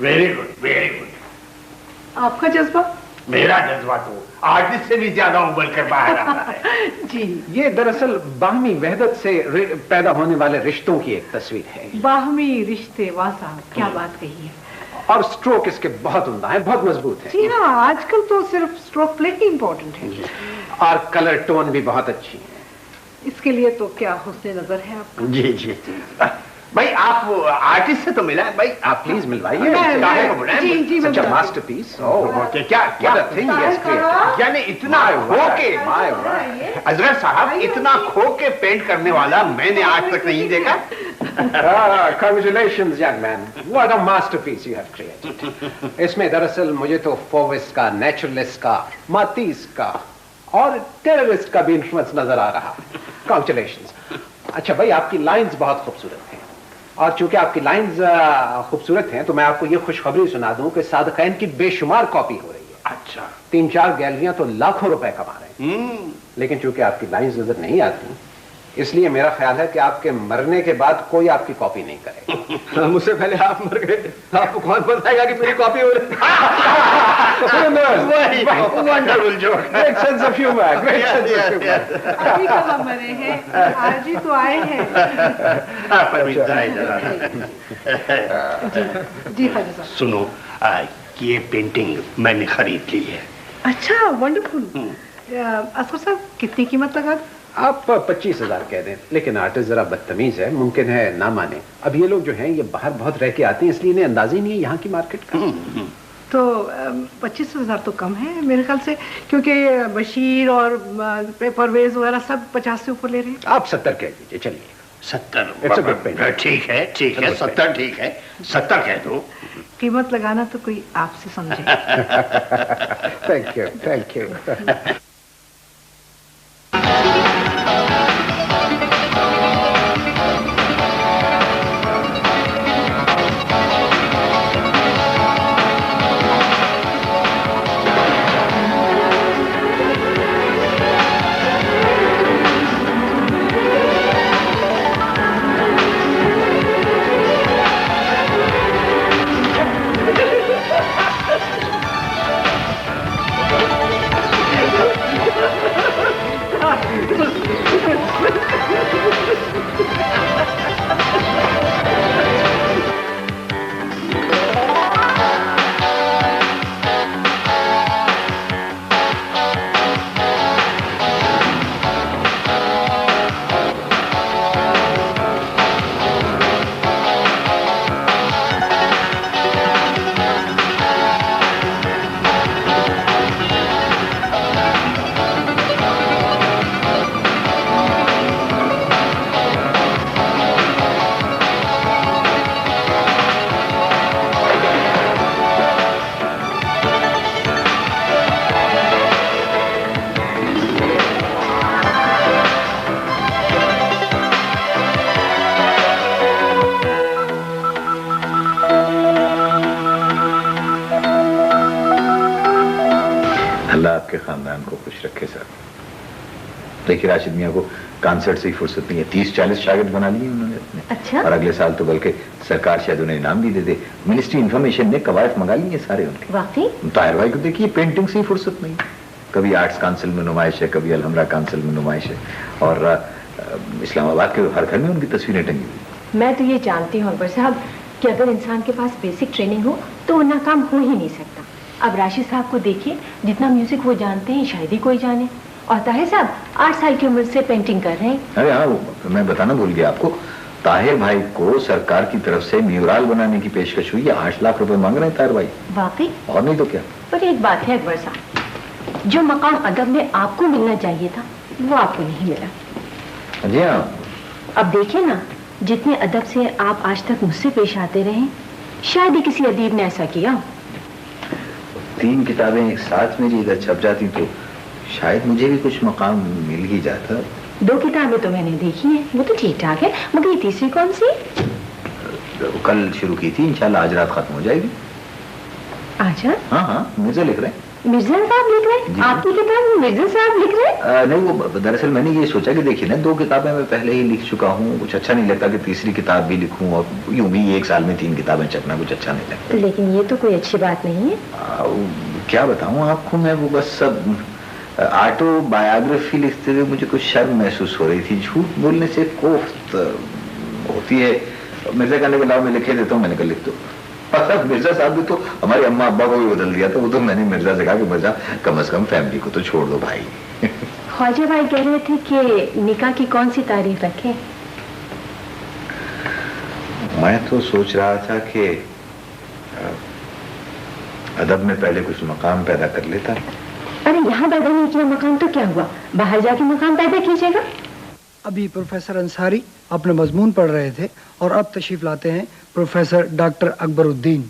Very good, very good. आपका जज्बा? मेरा जज्बा तो आर्टिस्ट से भी ज्यादा उबल कर बाहर आ रहा है। जी, ये दरअसल बाहमी वहदत से पैदा होने वाले रिश्तों की एक तस्वीर है। बाहमी रिश्ते, वाह साहब क्या बात कही है। और स्ट्रोक इसके बहुत उम्दा है, बहुत मजबूत है। जी हाँ, आजकल तो सिर्फ स्ट्रोक प्ले ही इम्पोर्टेंट है। और कलर टोन भी बहुत अच्छी है। इसके लिए तो क्या हुस्न नजर है आपका। जी जी। भाई आप आर्टिस्ट से तो मिला है भाई, आप please मिलवाइए। Ji ji, such a masterpiece. क्या क्या थिंग ही हैज क्रिएटेड। यानी इतना खो के, असगर साहब इतना खो के पेंट करने वाला मैंने आज तक नहीं देखा। Congratulations, young man. What a masterpiece you have created. इसमें दरअसल मुझे तो फोविस्ट का, नेचुरलिस्ट का, मातीस का और टेररिस्ट का भी इन्फ्लुएंस नजर आ रहा। Congratulations. अच्छा भाई, आपकी लाइंस बहुत खूबसूरत हैं, और चूंकि आपकी लाइंस खूबसूरत हैं तो मैं आपको ये खुशखबरी सुना दूं कि सादकैन की बेशुमार कॉपी हो रही है। अच्छा। 3-4 गैलरियां तो लाखों रुपए कमा रहे हैं। लेकिन चूंकि आपकी लाइंस नजर नहीं आती, इसलिए मेरा ख्याल है कि आपके मरने के बाद कोई आपकी कॉपी नहीं करेगा। मुझसे पहले आप मर गए, आपको कौन बताएगा कि मेरी कॉपी हो रही है? Wonderful joke, great sense of humour, great sense of humour. अभी कहाँ मरे हैं, आज ही तो आए हैं। जी ख्वाजा साहब। सुनो, ये पेंटिंग मैंने खरीद ली है। अच्छा, वंडरफुल। असगर साहब कितनी कीमत लगा? आप 25,000 कह दें, लेकिन आर्टिस्ट जरा बदतमीज है, मुमकिन है ना माने। अब ये लोग जो हैं ये बाहर बहुत रह के आते हैं, इसलिए इन्हें अंदाजा ही नहीं है यहाँ की मार्केट का। तो 25,000 तो कम है मेरे ख्याल से, क्योंकि बशीर और परवेज वगैरह सब 50 से ऊपर ले रहे हैं। आप 70 कह दीजिए, चलिए। 70? ठीक है, ठीक है, 70 ठीक है, 70 कह दो। कीमत लगाना तो कोई आपसे समझे। Thank you, thank you. अल्लाह आपके खानदान को खुश रखे सर। देखिए राशिद मियाँ को कॉन्सर्ट से ही फुर्सत नहीं है, 30-40 शागिर्द बना लिए उन्होंने अपने। अच्छा? और अगले साल तो बल्कि सरकार शायद उन्हें इनाम भी दे दे। मिनिस्ट्री इन्फॉर्मेशन ने कवायद मंगा लिए सारे उनके। वाकई? ताहिर भाई को देखिए पेंटिंग से ही फुर्सत नहीं, कभी आर्ट्स काउंसिल में नुमाइश है, कभी अलहमरा काउंसिल में नुमाइश है, और इस्लामाबाद के हर घर में उनकी तस्वीरें टंगी हुई। मैं तो ये जानती हूँ अकबर साहब कि अगर इंसान के पास बेसिक ट्रेनिंग हो तो वो नाकाम हो ही नहीं सकता। अब राशिद साहब को देखिए, जितना म्यूजिक वो जानते हैं शायद ही कोई जाने, और ताहिर साहब 8 साल की उम्र से पेंटिंग कर रहे हैं। अरे हाँ, मैं बताना भूल गया आपको, ताहिर भाई को सरकार की तरफ से म्यूरल बनाने की पेशकश हुई है। 8 लाख रुपए मांग रहे हैं ताहिर भाई। वाकई? और नहीं तो क्या। पर एक बात है अकबर साहब, जो मकाम अदब में आपको मिलना चाहिए था वो आपको नहीं मिला। जी हाँ। अब देखिए ना, जितने अदब से आप आज तक मुझसे पेश आते रहे, शायद ही किसी अदीब ने ऐसा किया। 3 किताबें एक साथ मेरी इधर छप जाती तो शायद मुझे भी कुछ मकाम मिल ही जाता। 2 किताबें तो मैंने देखी हैं, वो तो ठीक ठाक है, मगर ये तीसरी कौन सी? कल शुरू की थी, इंशाल्लाह आज रात खत्म हो जाएगी। अच्छा? हाँ हाँ, मिर्जा लिख रहे हैं। मिर्जा साहब लिख रहे हैं? आपकी किताब में मिर्जा साहब लिख रहे हैं? नहीं, वो दरअसल मैंने ये सोचा कि देखिए ना, 2 किताबें मैं पहले ही लिख चुका हूँ, कुछ अच्छा नहीं लगता कि तीसरी किताब भी लिखूं, और यूं भी 1 साल में 3 किताबें छपना कुछ अच्छा नहीं लगता। लेकिन ये तो कोई अच्छी बात नहीं है। क्या बताऊँ आपको, मैं वो बस सब ऑटोबायोग्राफी लिखते हुए मुझे कुछ शर्म महसूस हो रही थी। झूठ बोलने से कोफ्त होती है। मिर्जा कहने के लाओ मैं लिखे देता हूँ, मैंने कहा लिख दो। मिर्जा साहब भी तो हमारे अम्मा अब्बा को भी बदल दिया था। वो तो मैंने मिर्जा से कहा कि मिर्जा कम से कम फैमिली को तो छोड़ दो भाई। ख्वाजा भाई कह रहे थे कि निकाह की कौन सी तारीख रखें? मैं तो सोच रहा था कि अदब में पहले कुछ मकाम पैदा कर लेता। अरे यहाँ पैदा नहीं किया मकाम तो क्या हुआ, बाहर जाके मकाम पैदा कीजिएगा। अभी प्रोफेसर अंसारी अपने मजमून पढ़ रहे थे और अब तशरीफ लाते हैं प्रोफेसर डॉक्टर अकबरुद्दीन।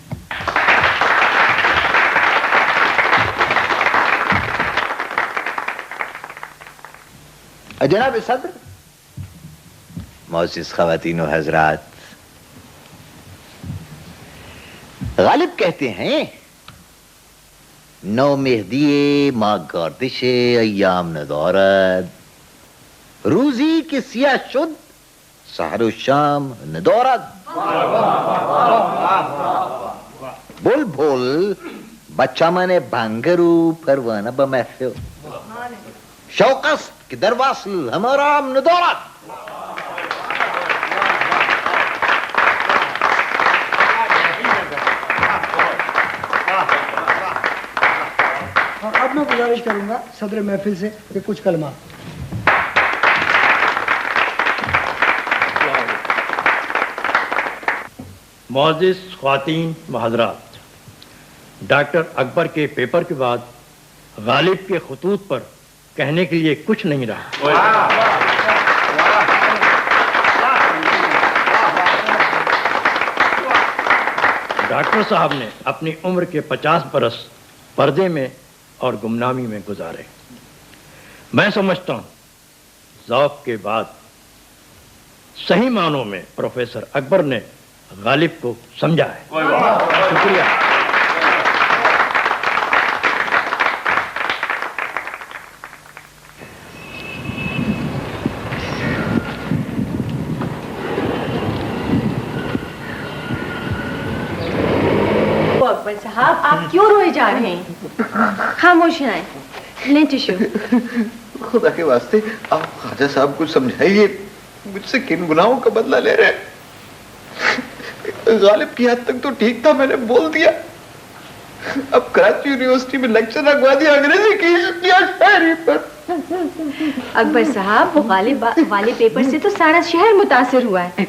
जनाब सदर, मौजूद ख़वातीन और हज़रात, गालिब कहते हैं नौ मेहदी माँ गर्दिश अय्याम नदौरत, रूजी की सिया शुद्ध सहरो शाम नदौरत। बोल बोल बच्चा मने भांगरू परवाना बमैफ्यो शौकस कि दरवासल हमारा नदौरत। अब मैं गुजारिश करूंगा सदर महफिल से कि कुछ कलमा। मौजिज़ ख्वातीन व हज़रात, डॉक्टर अकबर के पेपर के बाद गालिब के खतूत पर कहने के लिए कुछ नहीं रहा। डॉक्टर साहब ने अपनी उम्र के 50 बरस पर्दे में और गुमनामी में गुजारे। मैं समझता हूँ ज़ौक़ के बाद सही मानों में प्रोफेसर अकबर ने गालिब को समझा है। शुक्रिया। अकबर साहब, आप क्यों रोए जा रहे हैं? खामोश हैं, लें टिश्यू। खुदा के वास्ते आप ख्वाजा साहब को समझाइए, मुझसे किन गुनाहों का बदला ले रहे हैं। गालिब की हद तक तो ठीक था, मैंने बोल दिया। अब कराची यूनिवर्सिटी में लेक्चर लगवा दिया अंग्रेजी की शायरी पर। अकबर साहब, वो गालिब वाले पेपर से तो सारा शहर मुतासिर हुआ है।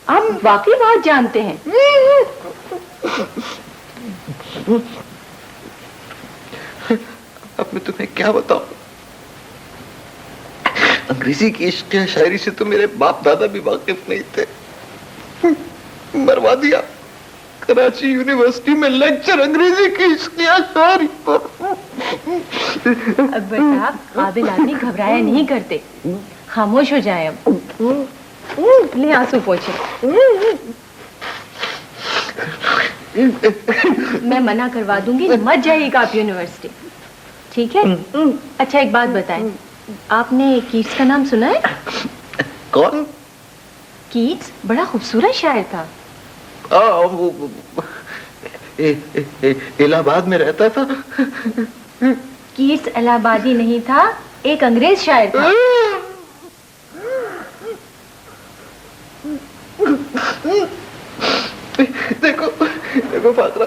आप वाकई बहुत जानते हैं। अब मैं तुम्हें क्या बताऊं, अंग्रेजी की इश्क शायरी से तो मेरे बाप दादा भी वाकिफ नहीं थे। मरवा दिया कराची यूनिवर्सिटी में लेक्चर अंग्रेजी की इश्क शायरी पर। अकबर साहब, काबिल आदमी घबराया नहीं करते, खामोश हो जाए। अब ले आंसू पोंछे। मैं मना करवा दूंगी, मत जाइएगा आप यूनिवर्सिटी। ठीक है। अच्छा एक बात बताएं, आपने कीट्स का नाम सुना है? कौन? कीट्स बड़ा खूबसूरत शायर था। इलाहाबाद में रहता था। कीट्स इलाहाबादी नहीं था, एक अंग्रेज शायर था। देखो देखो फाकरा,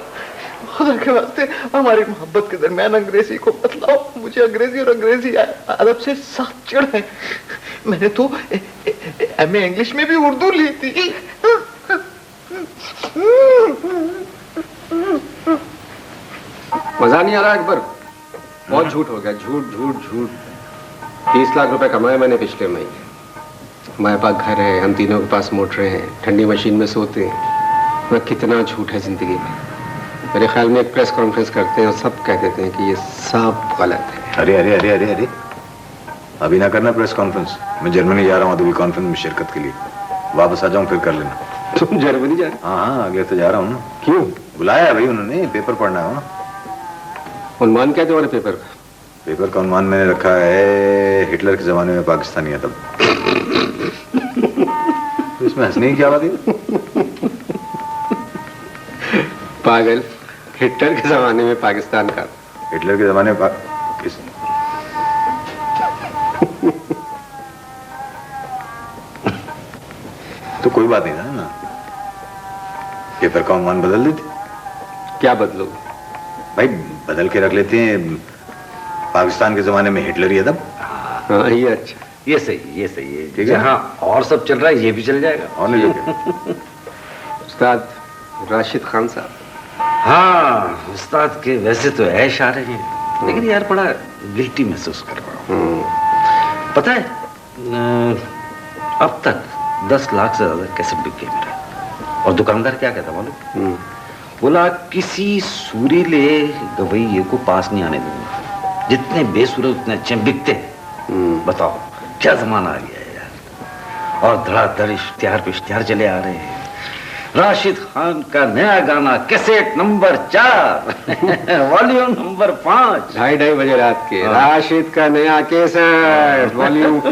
खुदा के वास्ते हमारी मोहब्बत के दरमियान अंग्रेजी को बतलाओ। मुझे अंग्रेजी और अंग्रेजी अदब से साथ चिढ़ है। मैंने तो एमए इंग्लिश में भी उर्दू ली थी। मजा नहीं आ रहा अकबर? बहुत झूठ हो गया, झूठ झूठ झूठ। 30 लाख रुपए कमाए मैंने पिछले महीने। हमारे पास घर है, हम तीनों के पास मोटरें हैं, ठंडी मशीन में सोते हैं। मैं कितना झूठ है जिंदगी में। मेरे ख्याल में एक प्रेस कॉन्फ्रेंस करते हैं और सब कह देते हैं कि ये सब गलत है। अरे अरे अरे अरे अरे, अभी ना करना प्रेस कॉन्फ्रेंस। मैं जर्मनी जा रहा हूँ अभी कॉन्फ्रेंस में शिरकत के लिए। वापस आ जाऊँ फिर कर लेना। तुम जर्मनी जा रहे? हाँ अगले तो जा रहा हूँ। क्यों? बुलाया है भाई उन्होंने, पेपर पढ़ना है। उन्मान क्या तुम्हारे पेपर का? पेपर का उन्मान मैंने रखा है हिटलर के जमाने में पाकिस्तानी अदब। तो इसमें हंसने की क्या बात है? पागल, हिटलर के जमाने में पाकिस्तान का। हिटलर के जमाने में तो कोई बात नहीं था ना, पेपर का उन्मान बदल देते। क्या बदलो भाई? बदल के रख लेते हैं पाकिस्तान के जमाने में हिटलरी अदब। हाँ ये अच्छा, ये सही, ये सही है। ठीक है। हाँ और सब चल रहा है, ये भी चल जाएगा। और नहीं तो क्या? उस्ताद राशिद खान साहब। हाँ उस्ताद के वैसे तो ऐश आ रहे हैं, लेकिन यार बड़ा गिल्टी महसूस कर रहा हूँ। पता है अब तक 10 लाख से ज्यादा कैसे बिक गए मेरे। और दुकानदार क्या कहता मालूम? बोला किसी सूरीले गवैये को पास नहीं आने दूंगा, जितने बेसुरे उतने अच्छे बिकते हैं। बताओ क्या जमाना आ गया है यार। और धड़ाधड़ इश्तिहार पे इश्तिहार चले आ रहे हैं। राशिद खान का नया गाना कैसेट नंबर 4 वॉल्यूम नंबर 5, 2:30 बजे रात के। राशिद का नया कैसेट वॉल्यूम 4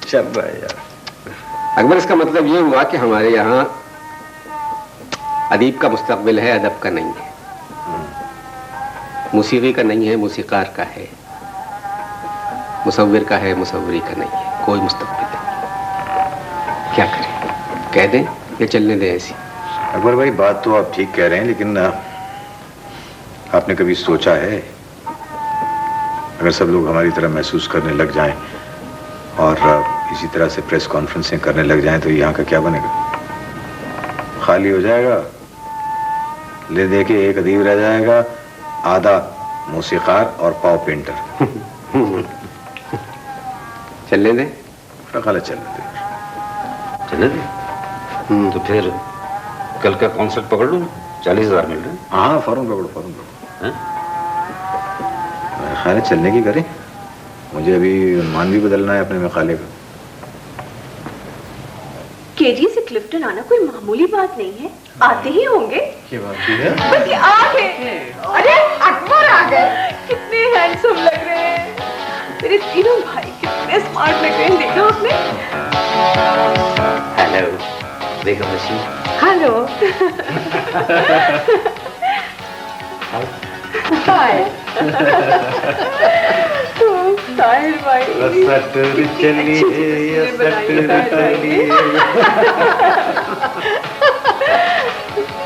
चल रहा है यार। अकबर इसका मतलब ये हुआ कि हमारे यहाँ अदीब का मुस्तकबिल है, अदब का नहीं है। मौसीकी का नहीं है, मौसीकार का है। मुसव्विर का है, मुसव्विरी का नहीं है। कोई मुस्तकबिल नहीं। क्या करें? कह दें या चलने दें ऐसी? अकबर भाई बात तो आप ठीक कह रहे हैं, लेकिन आपने कभी सोचा है अगर सब लोग हमारी तरह महसूस करने लग जाएं और इसी तरह से प्रेस कॉन्फ्रेंसें करने लग जाएं तो यहाँ का क्या बनेगा? खाली हो जाएगा। ले दे के एक अदीब रह जाएगा, आधा मौसीकार और पाव पेंटर। चलने दें? खाला चलने दे। चले दे। तो फिर कल का कॉन्सर्ट पकड़ लूँ? 40,000 मिल रहे हैं। हाँ फौरन पकड़ो, फौरन पकड़ो। खाले चलने की करें। मुझे अभी मान भी बदलना है अपने में खाले का। केजी से क्लिफ्टन आना कोई मामूली बात नहीं है। आते ही होंगे। क्या बात है? बस ये आ गए। अरे अकबर आ गए। कितने हैंडसम लग रहे हैं। मेरे तीनों भाई कितने स्मार्ट लग रहे हैं, देखा आपने? हेलो बेगम रशीद। हेलो। हाय। ताहिर भाई सटर चलिए, सटर चलिए।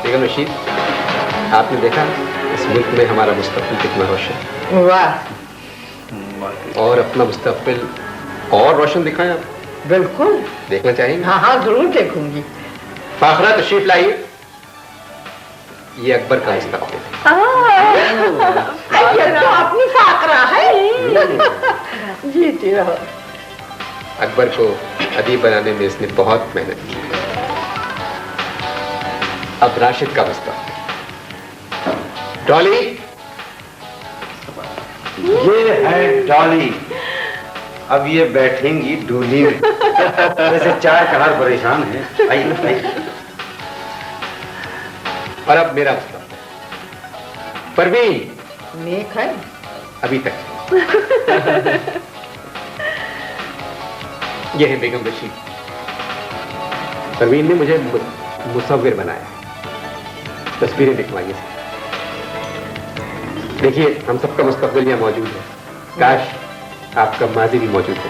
बेगम रशीद, आपने देखा इस मुल्क में हमारा मुस्तकबिल कितना रोशन। वाह। और अपना मुस्तकबिल और रोशन दिखाएं आप। बिल्कुल देखना चाहिए। हाँ हाँ जरूर देखूंगी। फाखरा तशरीफ लाइए। ये अकबर का मुस्तकबिल है। ये तो अपनी फाकरा है। जीती रहो। अकबर को अदीब बनाने में इसने बहुत मेहनत की। अब राशिद का मुस्तकबिल। डॉली, ये है डॉली। अब ये बैठेंगी डोली में। वैसे 4 कहार परेशान है। आइए। और अब मेरा मुस्तकबिल। परवीन, नेक है। अभी तक। ये है बेगम रशीद। परवीन ने मुझे मुसव्विर बनाया, तस्वीरें लिखवाई। देखिए, हम सबका मुस्तकबिल यहाँ मौजूद है। काश आपका माजी भी मौजूद हो।